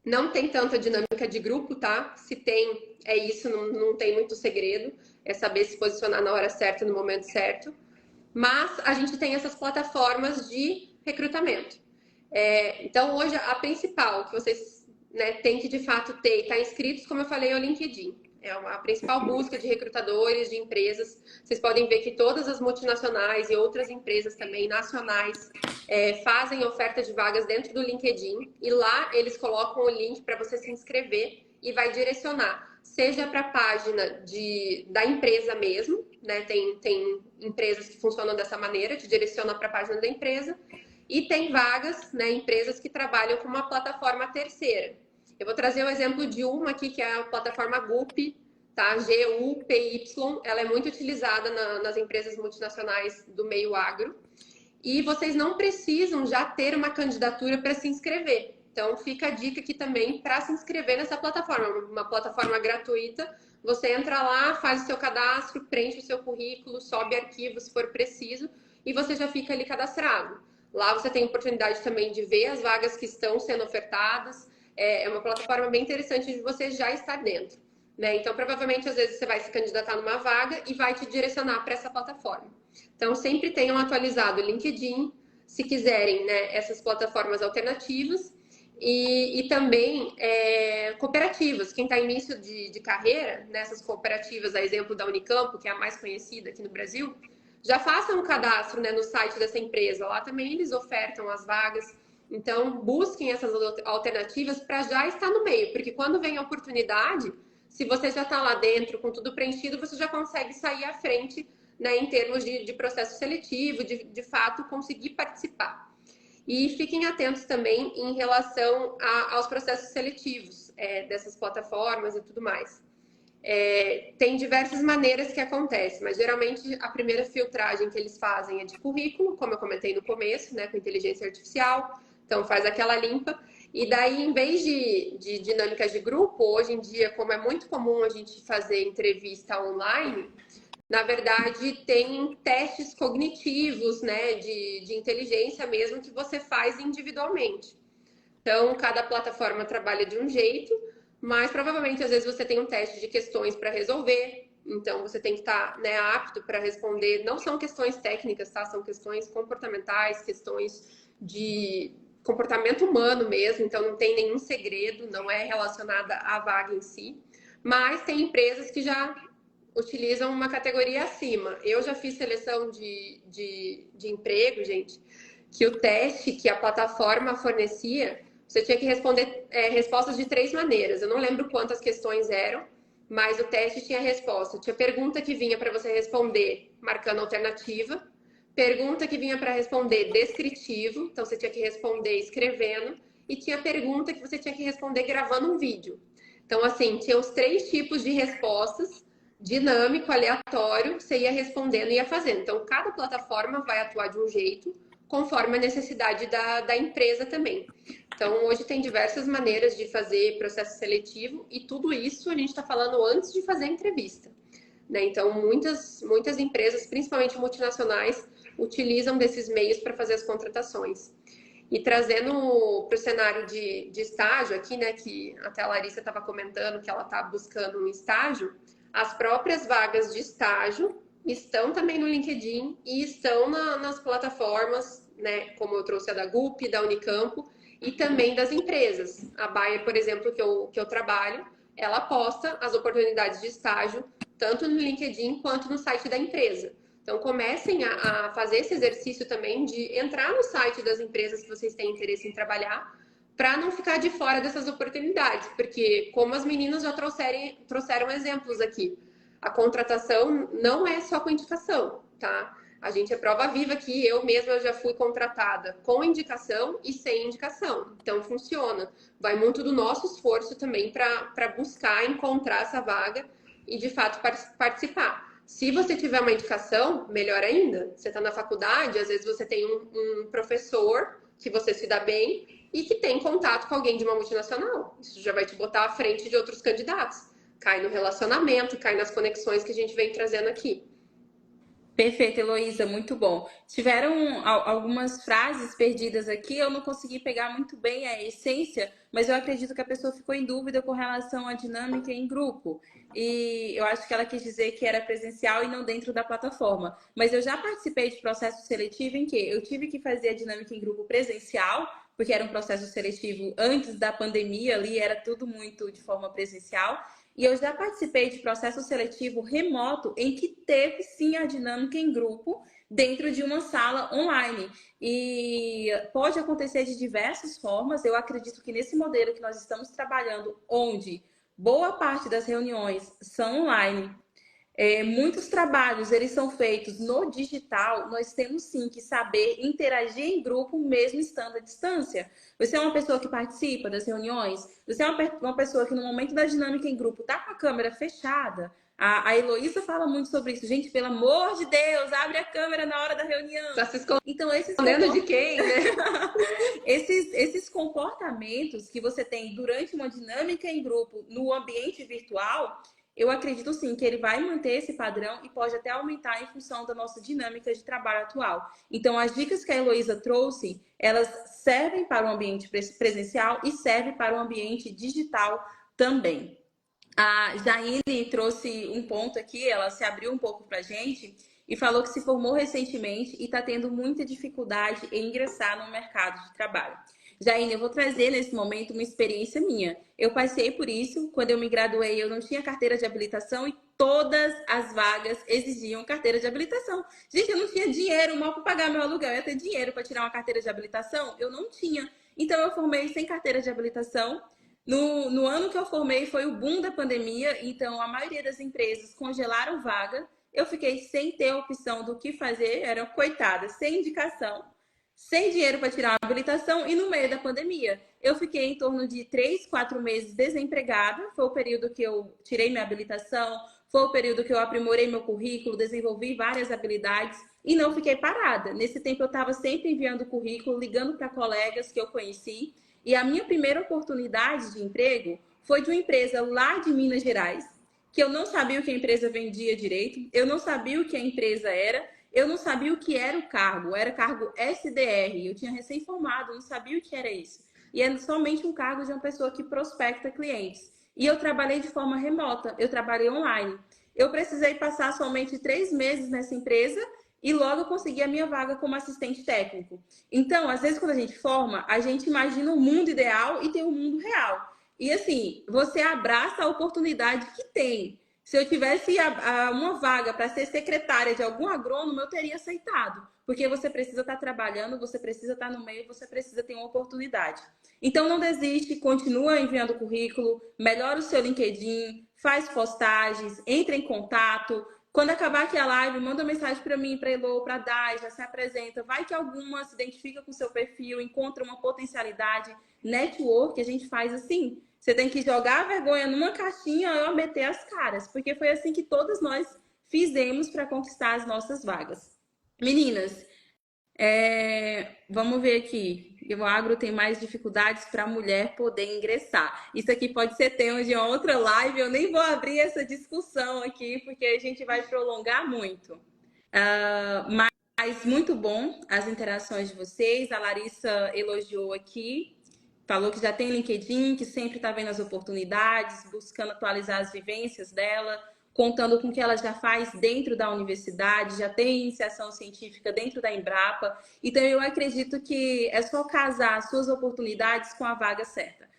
não tem tanta dinâmica de grupo, tá? Se tem, é isso, não tem muito segredo. É saber se posicionar na hora certa, no momento certo. Mas a gente tem essas plataformas de recrutamento. Então, hoje, a principal que vocês, né, têm que, de fato, ter e estar inscritos, como eu falei, é o LinkedIn. É a principal busca de recrutadores, de empresas. Vocês podem ver que todas as multinacionais e outras empresas também nacionais fazem oferta de vagas dentro do LinkedIn. E lá eles colocam o link para você se inscrever e vai direcionar, seja para a página da empresa mesmo, né? Tem empresas que funcionam dessa maneira, te direciona para a página da empresa. E tem vagas, né, empresas que trabalham com uma plataforma terceira. Eu vou trazer o exemplo de uma aqui, que é a plataforma GUPY, tá? GUPY. Ela é muito utilizada nas empresas multinacionais do meio agro. E vocês não precisam já ter uma candidatura para se inscrever. Então, fica a dica aqui também para se inscrever nessa plataforma. Uma plataforma gratuita. Você entra lá, faz o seu cadastro, preenche o seu currículo, sobe arquivo se for preciso e você já fica ali cadastrado. Lá você tem oportunidade também de ver as vagas que estão sendo ofertadas. É uma plataforma bem interessante de você já estar dentro, né? Então, provavelmente, às vezes, você vai se candidatar numa vaga e vai te direcionar para essa plataforma. Então, sempre tenham atualizado o LinkedIn, se quiserem, né, essas plataformas alternativas. E também cooperativas. Quem está em início de carreira, nessas cooperativas, a exemplo da Unicamp, que é a mais conhecida aqui no Brasil, já façam um cadastro, né, no site dessa empresa. Lá também eles ofertam as vagas. Então, busquem essas alternativas para já estar no meio, porque quando vem a oportunidade, se você já está lá dentro com tudo preenchido, você já consegue sair à frente, né, em termos de processo seletivo, de fato conseguir participar. E fiquem atentos também em relação aos processos seletivos dessas plataformas e tudo mais. Tem diversas maneiras que acontece, mas geralmente a primeira filtragem que eles fazem é de currículo, como eu comentei no começo, né, com inteligência artificial. Então faz aquela limpa. E daí, em vez de dinâmicas de grupo, hoje em dia, como é muito comum a gente fazer entrevista online, na verdade tem testes cognitivos, né, de inteligência mesmo, que você faz individualmente. Então, cada plataforma trabalha de um jeito, mas provavelmente às vezes você tem um teste de questões para resolver, então você tem que estar, né, apto para responder. Não são questões técnicas, tá? São questões comportamentais, questões de comportamento humano mesmo, então não tem nenhum segredo, não é relacionada à vaga em si. Mas tem empresas que já utilizam uma categoria acima. Eu já fiz seleção de emprego, gente, que o teste que a plataforma fornecia, você tinha que responder respostas de 3 maneiras. Eu não lembro quantas questões eram, mas o teste tinha resposta. Tinha pergunta que vinha para você responder marcando alternativa, pergunta que vinha para responder descritivo, então você tinha que responder escrevendo, e tinha pergunta que você tinha que responder gravando um vídeo. Então, assim, tinha os 3 tipos de respostas, dinâmico, aleatório, você ia respondendo e ia fazendo. Então, cada plataforma vai atuar de um jeito, conforme a necessidade da empresa também. Então, hoje tem diversas maneiras de fazer processo seletivo e tudo isso a gente está falando antes de fazer a entrevista, né? Então, muitas empresas, principalmente multinacionais, utilizam desses meios para fazer as contratações. E trazendo para o cenário de estágio aqui, né, que até a Larissa estava comentando que ela está buscando um estágio, as próprias vagas de estágio estão também no LinkedIn e estão nas plataformas, né, como eu trouxe a da GUP, da Unicamp, e também das empresas. A Bayer, por exemplo, que eu trabalho, ela posta as oportunidades de estágio tanto no LinkedIn quanto no site da empresa. Então, comecem a fazer esse exercício também de entrar no site das empresas que vocês têm interesse em trabalhar, para não ficar de fora dessas oportunidades, porque como as meninas já trouxeram exemplos aqui, a contratação não é só com indicação, tá? A gente é prova viva que eu mesma já fui contratada com indicação e sem indicação. Então, funciona. Vai muito do nosso esforço também para buscar encontrar essa vaga e, de fato, participar. Se você tiver uma indicação, melhor ainda. Você está na faculdade, às vezes você tem um professor que você se dá bem e que tem contato com alguém de uma multinacional. Isso já vai te botar à frente de outros candidatos. cai no relacionamento, cai nas conexões que a gente vem trazendo aqui. Perfeito, Heloísa, muito bom. Tiveram algumas frases perdidas aqui, eu não consegui pegar muito bem a essência, mas eu acredito que a pessoa ficou em dúvida com relação à dinâmica em grupo. E eu acho que ela quis dizer que era presencial e não dentro da plataforma. Mas eu já participei de processo seletivo em que eu tive que fazer a dinâmica em grupo presencial, porque era um processo seletivo antes da pandemia ali, era tudo muito de forma presencial. E eu já participei de processo seletivo remoto em que teve sim a dinâmica em grupo dentro de uma sala online. E pode acontecer de diversas formas. Eu acredito que nesse modelo que nós estamos trabalhando, onde boa parte das reuniões são online, muitos trabalhos eles são feitos no digital, nós temos sim que saber interagir em grupo mesmo estando à distância. Você é uma pessoa que participa das reuniões? Você é uma pessoa que no momento da dinâmica em grupo está com a câmera fechada? A Heloísa fala muito sobre isso. Gente, pelo amor de Deus, abre a câmera na hora da reunião. Tá se escondendo Então, de quem, né? esses comportamentos que você tem durante uma dinâmica em grupo no ambiente virtual, eu acredito sim que ele vai manter esse padrão e pode até aumentar em função da nossa dinâmica de trabalho atual. Então, as dicas que a Heloísa trouxe, elas servem para o ambiente presencial e servem para o ambiente digital também. A Jaine trouxe um ponto aqui, ela se abriu um pouco para a gente e falou que se formou recentemente e está tendo muita dificuldade em ingressar no mercado de trabalho. Jaine, eu vou trazer nesse momento uma experiência minha. Eu passei por isso, quando eu me graduei, eu não tinha carteira de habilitação e todas as vagas exigiam carteira de habilitação. Gente, eu não tinha dinheiro mal para pagar meu aluguel, eu ia ter dinheiro para tirar uma carteira de habilitação? Eu não tinha. Então, eu formei sem carteira de habilitação. No ano que eu formei foi o boom da pandemia, então a maioria das empresas congelaram vaga. Eu fiquei sem ter opção do que fazer, era coitada, sem indicação, sem dinheiro para tirar uma habilitação e no meio da pandemia. Eu fiquei em torno de 3, 4 meses desempregada. Foi o período que eu tirei minha habilitação, foi o período que eu aprimorei meu currículo, desenvolvi várias habilidades e não fiquei parada. Nesse tempo eu estava sempre enviando currículo, ligando para colegas que eu conheci. E a minha primeira oportunidade de emprego foi de uma empresa lá de Minas Gerais, que eu não sabia o que a empresa vendia direito, eu não sabia o que a empresa era, eu não sabia o que era o cargo, era cargo SDR, eu tinha recém-formado, não sabia o que era isso. E é somente um cargo de uma pessoa que prospecta clientes. E eu trabalhei de forma remota, eu trabalhei online. Eu precisei passar somente 3 meses nessa empresa e logo eu consegui a minha vaga como assistente técnico. Então, às vezes, quando a gente forma, a gente imagina o mundo ideal e tem o mundo real. E assim, você abraça a oportunidade que tem. Se eu tivesse uma vaga para ser secretária de algum agrônomo, eu teria aceitado. Porque você precisa estar trabalhando, você precisa estar no meio, você precisa ter uma oportunidade. Então, não desiste, continua enviando currículo, melhora o seu LinkedIn, faz postagens, entre em contato. Quando acabar aqui a live, manda uma mensagem para mim, para Elo, para Dai, já se apresenta. Vai que alguma se identifica com o seu perfil, encontra uma potencialidade. Network, a gente faz assim. Você tem que jogar a vergonha numa caixinha e meter as caras. Porque foi assim que todos nós fizemos para conquistar as nossas vagas. Meninas, vamos ver aqui. O agro tem mais dificuldades para a mulher poder ingressar. Isso aqui pode ser tema de uma outra live. Eu nem vou abrir essa discussão aqui, porque a gente vai prolongar muito. Mas muito bom as interações de vocês. A Larissa elogiou aqui. Falou que já tem LinkedIn, que sempre está vendo as oportunidades, buscando atualizar as vivências dela, contando com o que ela já faz dentro da universidade, já tem iniciação científica dentro da Embrapa. Então, eu acredito que é só casar as suas oportunidades com a vaga certa.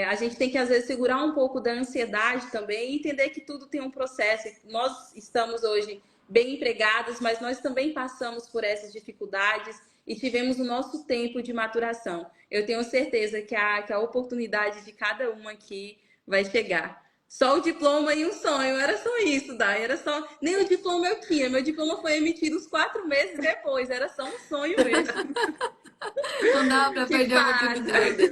A gente tem que, às vezes, segurar um pouco da ansiedade também e entender que tudo tem um processo. Nós estamos hoje bem empregados, mas nós também passamos por essas dificuldades e tivemos o nosso tempo de maturação. Eu tenho certeza que a oportunidade de cada uma aqui vai chegar. Só o diploma e um sonho, era só isso, Dai, era só... Nem o diploma eu tinha, meu diploma foi emitido uns 4 meses depois, era só um sonho mesmo. Não dá para perder a oportunidade.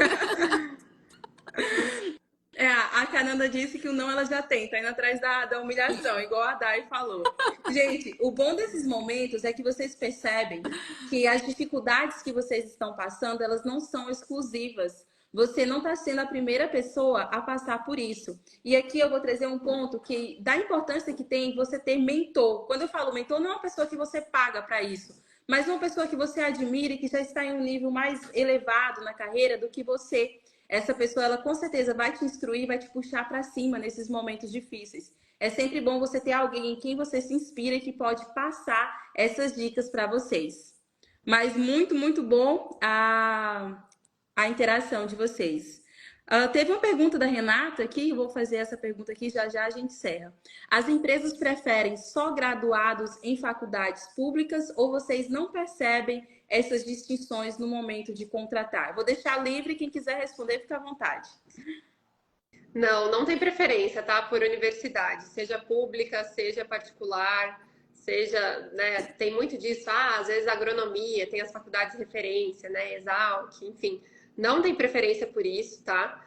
A Cananda disse que o não ela já tem, tá indo atrás da humilhação, igual a Dai falou. Gente, o bom desses momentos é que vocês percebem que as dificuldades que vocês estão passando, elas não são exclusivas. Você não está sendo a primeira pessoa a passar por isso. E aqui eu vou trazer um ponto que da importância que tem você ter mentor. Quando eu falo mentor, não é uma pessoa que você paga para isso, mas uma pessoa que você admira e que já está em um nível mais elevado na carreira do que você. Essa pessoa, ela com certeza vai te instruir, vai te puxar para cima nesses momentos difíceis. É sempre bom você ter alguém em quem você se inspira e que pode passar essas dicas para vocês. Mas muito, muito bom a interação de vocês. Teve uma pergunta da Renata aqui, eu vou fazer essa pergunta aqui, já já a gente encerra. As empresas preferem só graduados em faculdades públicas ou vocês não percebem essas distinções no momento de contratar? Eu vou deixar livre, quem quiser responder, fica à vontade. Não, não tem preferência, tá? Por universidade, seja pública, seja particular, seja, né? Tem muito disso, às vezes agronomia, tem as faculdades de referência, né? Exalc, enfim. Não tem preferência por isso, tá?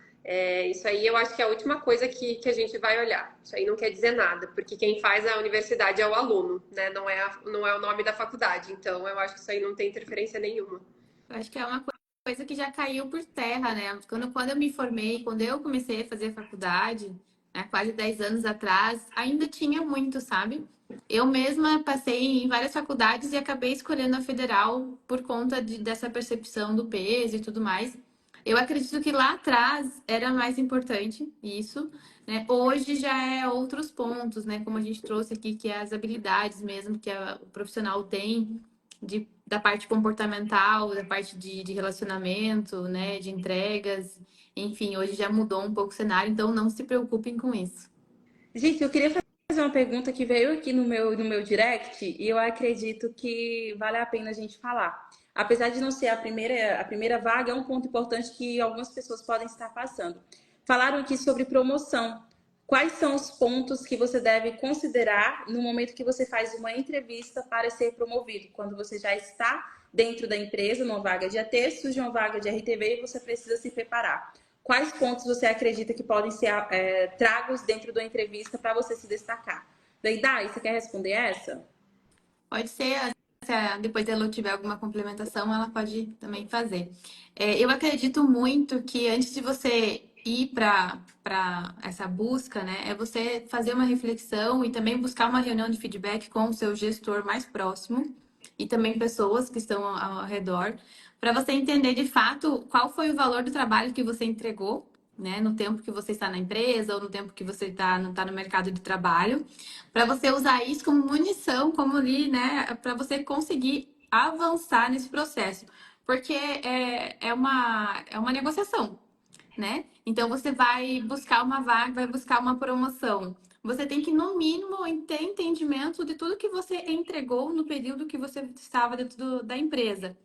Isso aí eu acho que é a última coisa que a gente vai olhar. Isso aí não quer dizer nada, porque quem faz a universidade é o aluno, né? Não é o nome da faculdade. Então, eu acho que isso aí não tem interferência nenhuma. Eu acho que é uma coisa que já caiu por terra, né? Quando eu me formei, quando eu comecei a fazer faculdade, né, quase 10 anos atrás, ainda tinha muito, sabe? Eu mesma passei em várias faculdades e acabei escolhendo a federal por conta dessa percepção do peso e tudo mais. Eu acredito que lá atrás era mais importante isso, né? Hoje já é outros pontos, né? Como a gente trouxe aqui, que é as habilidades mesmo que o profissional tem da parte comportamental, da parte de relacionamento, né, de entregas, enfim, hoje já mudou um pouco o cenário, então não se preocupem com isso. Gente, eu queria fazer uma pergunta que veio aqui no meu direct e eu acredito que vale a pena a gente falar. Apesar de não ser a primeira vaga, é um ponto importante que algumas pessoas podem estar passando. Falaram aqui sobre promoção. Quais são os pontos que você deve considerar no momento que você faz uma entrevista para ser promovido? Quando você já está dentro da empresa, numa vaga de AT, surge uma vaga de RTV e você precisa se preparar. Quais pontos você acredita que podem ser tragos dentro da entrevista para você se destacar? Daí, Dai, você quer responder essa? Pode ser, se depois dela tiver alguma complementação, ela pode também fazer. Eu acredito muito que antes de você ir para essa busca, né, é você fazer uma reflexão e também buscar uma reunião de feedback com o seu gestor mais próximo e também pessoas que estão ao redor, para você entender de fato qual foi o valor do trabalho que você entregou, né, no tempo que você está na empresa ou no tempo que você não está no mercado de trabalho, para você usar isso como munição, como ali, né, para você conseguir avançar nesse processo. Porque é uma negociação, né? Então você vai buscar uma vaga, vai buscar uma promoção. Você tem que, no mínimo, ter entendimento de tudo que você entregou no período que você estava dentro da empresa.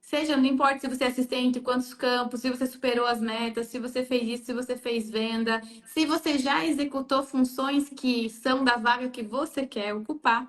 Seja, não importa se você é assistente, quantos campos, se você superou as metas, se você fez isso, se você fez venda, se você já executou funções que são da vaga que você quer ocupar,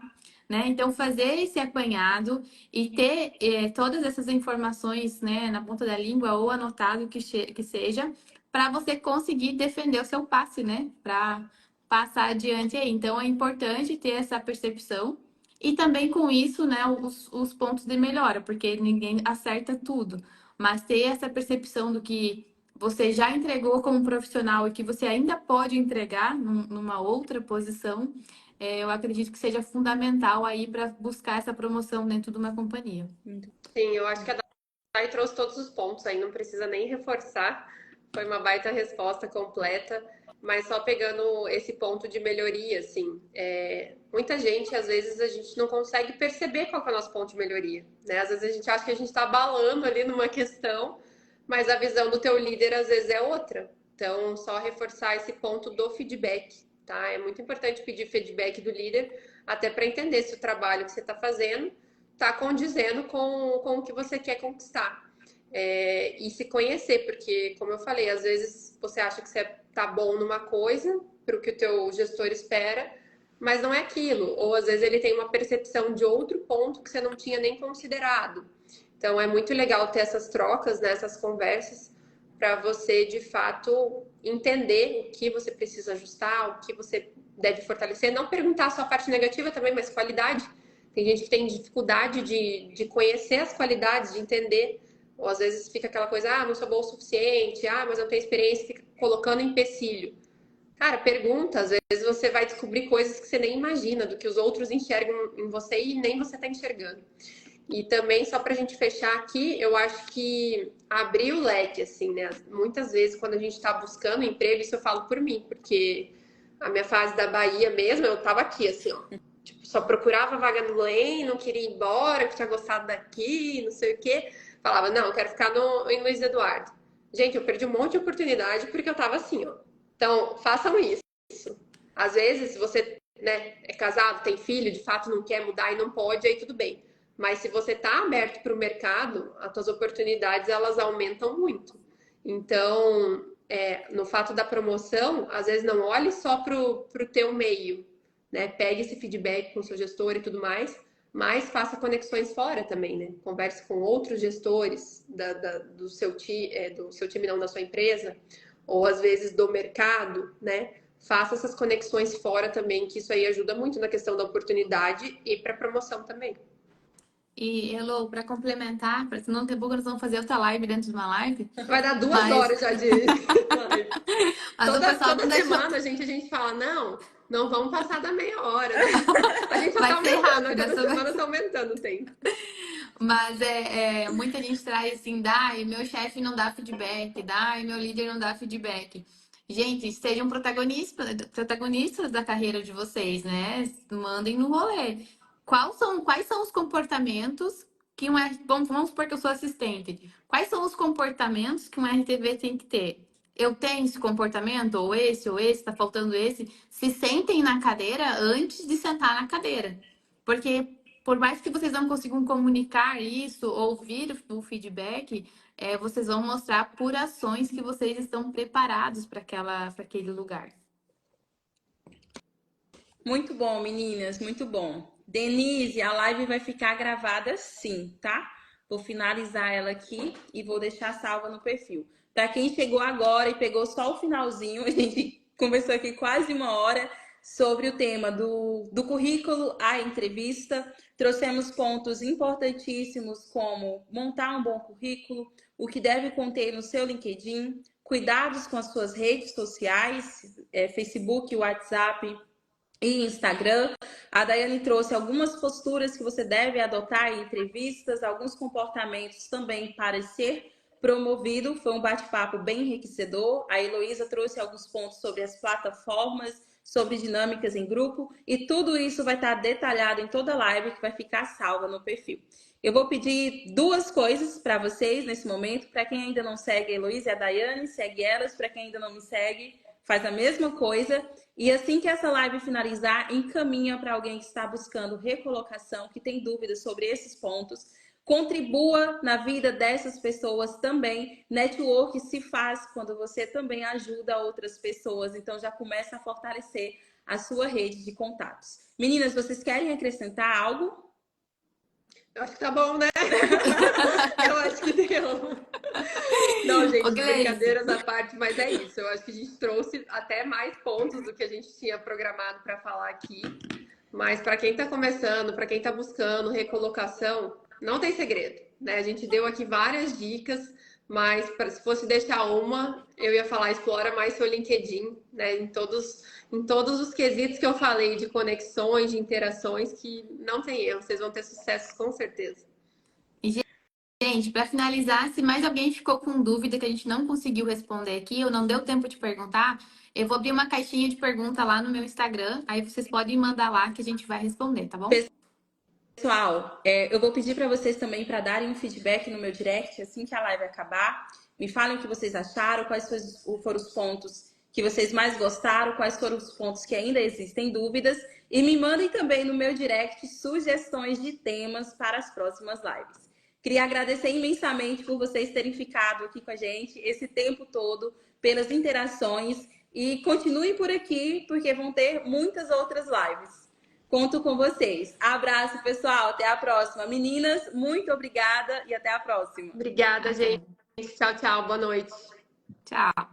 né? Então, fazer esse apanhado e ter todas essas informações, né, na ponta da língua ou anotado que seja, para você conseguir defender o seu passe, né? Para passar adiante aí. Então, é importante ter essa percepção e também com isso, né, os pontos de melhora, porque ninguém acerta tudo. Mas ter essa percepção do que você já entregou como profissional e que você ainda pode entregar numa outra posição, eu acredito que seja fundamental aí para buscar essa promoção dentro de uma companhia. Sim, eu acho que a Dai trouxe todos os pontos aí, não precisa nem reforçar. Foi uma baita resposta completa, mas só pegando esse ponto de melhoria, assim, muita gente, às vezes, a gente não consegue perceber qual que é o nosso ponto de melhoria, né? Às vezes a gente acha que a gente está abalando ali numa questão, mas a visão do teu líder, às vezes, é outra. Então, só reforçar esse ponto do feedback, tá? É muito importante pedir feedback do líder, até para entender se o trabalho que você está fazendo está condizendo com o que você quer conquistar. E se conhecer, porque, como eu falei, às vezes você acha que você tá bom numa coisa, para o que o teu gestor espera, mas não é aquilo. Ou às vezes ele tem uma percepção de outro ponto que você não tinha nem considerado. Então é muito legal ter essas trocas, né, essas conversas, para você de fato entender o que você precisa ajustar, o que você deve fortalecer. Não perguntar só a parte negativa também, mas qualidade. Tem gente que tem dificuldade de conhecer as qualidades, de entender Ou às vezes fica aquela coisa, não sou boa o suficiente, mas eu não tenho experiência, fica colocando empecilho. Cara, pergunta, às vezes você vai descobrir coisas que você nem imagina, do que os outros enxergam em você e nem você tá enxergando. E também, só pra gente fechar aqui, eu acho que abrir o leque, assim, né? Muitas vezes, quando a gente tá buscando emprego, isso eu falo por mim, porque a minha fase da Bahia mesmo, eu tava aqui, assim, ó. Tipo, só procurava vaga no LEM, não queria ir embora, que tinha gostado daqui, não sei o quê. Falava, não, eu quero ficar em Luiz Eduardo. Gente, eu perdi um monte de oportunidade porque eu tava assim, ó. Então, façam isso. Às vezes, você, né, é casado, tem filho, de fato não quer mudar e não pode, aí tudo bem. Mas se você tá aberto para o mercado, as suas oportunidades, elas aumentam muito. Então, no fato da promoção, às vezes não olhe só pro teu meio, né? Pegue esse feedback com o seu gestor e tudo mais, mas faça conexões fora também, né? Converse com outros gestores do seu time, não da sua empresa, ou às vezes do mercado, né? Faça essas conexões fora também, que isso aí ajuda muito na questão da oportunidade e para promoção também. E, Elô, para complementar, para senão daqui a pouco nós vamos fazer outra live dentro de uma live. Vai dar 2 Mas, horas já de live. mas o pessoal não Toda deixou. semana a gente fala, não vamos passar da meia hora. A gente só Vai tá ser aumentando, rápido cada essa semana vez. tá aumentando o tempo. Mas muita gente traz assim, e meu chefe não dá feedback, e meu líder não dá feedback. Gente, sejam protagonistas da carreira de vocês, né? Mandem no rolê. Quais são os comportamentos que vamos supor que eu sou assistente. Quais são os comportamentos que um RTV tem que ter? Eu tenho esse comportamento, ou esse, tá faltando esse. Se sentem na cadeira antes de sentar na cadeira. Porque por mais que vocês não consigam comunicar isso, ouvir o feedback, vocês vão mostrar por ações que vocês estão preparados para aquele lugar. Muito bom, meninas, muito bom. Denise, a live vai ficar gravada sim, tá? Vou finalizar ela aqui e vou deixar salva no perfil. Para quem chegou agora e pegou só o finalzinho, a gente conversou aqui quase 1 hora sobre o tema do currículo à entrevista. Trouxemos pontos importantíssimos como montar um bom currículo, o que deve conter no seu LinkedIn, cuidados com as suas redes sociais, Facebook, WhatsApp e Instagram. A Daiane trouxe algumas posturas que você deve adotar em entrevistas, alguns comportamentos também para ser promovido. Foi um bate-papo bem enriquecedor. A Heloísa trouxe alguns pontos sobre as plataformas, sobre dinâmicas em grupo, e tudo isso vai estar detalhado em toda a live que vai ficar salva no perfil. Eu vou pedir 2 coisas para vocês nesse momento. Para quem ainda não segue a Heloísa e a Daiane, segue elas. Para quem ainda não me segue, faz a mesma coisa. E assim que essa live finalizar, encaminha para alguém que está buscando recolocação, que tem dúvidas sobre esses pontos. Contribua na vida dessas pessoas também. Network se faz quando você também ajuda outras pessoas. Então já começa a fortalecer a sua rede de contatos. Meninas, vocês querem acrescentar algo? Eu acho que tá bom, né? Eu acho que deu. Não, gente, brincadeiras à parte, mas é isso. Eu acho que a gente trouxe até mais pontos do que a gente tinha programado para falar aqui. Mas para quem está começando, para quem está buscando recolocação, não tem segredo, né? A gente deu aqui várias dicas, mas se fosse deixar uma, eu ia falar explora mais seu LinkedIn, né? Em todos os quesitos que eu falei de conexões, de interações, que não tem erro, vocês vão ter sucesso com certeza. Gente, para finalizar, se mais alguém ficou com dúvida que a gente não conseguiu responder aqui ou não deu tempo de perguntar, eu vou abrir uma caixinha de pergunta lá no meu Instagram, aí vocês podem mandar lá que a gente vai responder, tá bom? Pessoal, eu vou pedir para vocês também para darem um feedback no meu direct assim que a live acabar. Me falem o que vocês acharam, quais foram os pontos que vocês mais gostaram, quais foram os pontos que ainda existem dúvidas. E me mandem também no meu direct sugestões de temas para as próximas lives. Queria agradecer imensamente por vocês terem ficado aqui com a gente esse tempo todo, pelas interações. E continuem por aqui, porque vão ter muitas outras lives. Conto com vocês. Abraço, pessoal. Até a próxima. Meninas, muito obrigada e até a próxima. Obrigada, gente. Tchau, tchau. Boa noite. Tchau.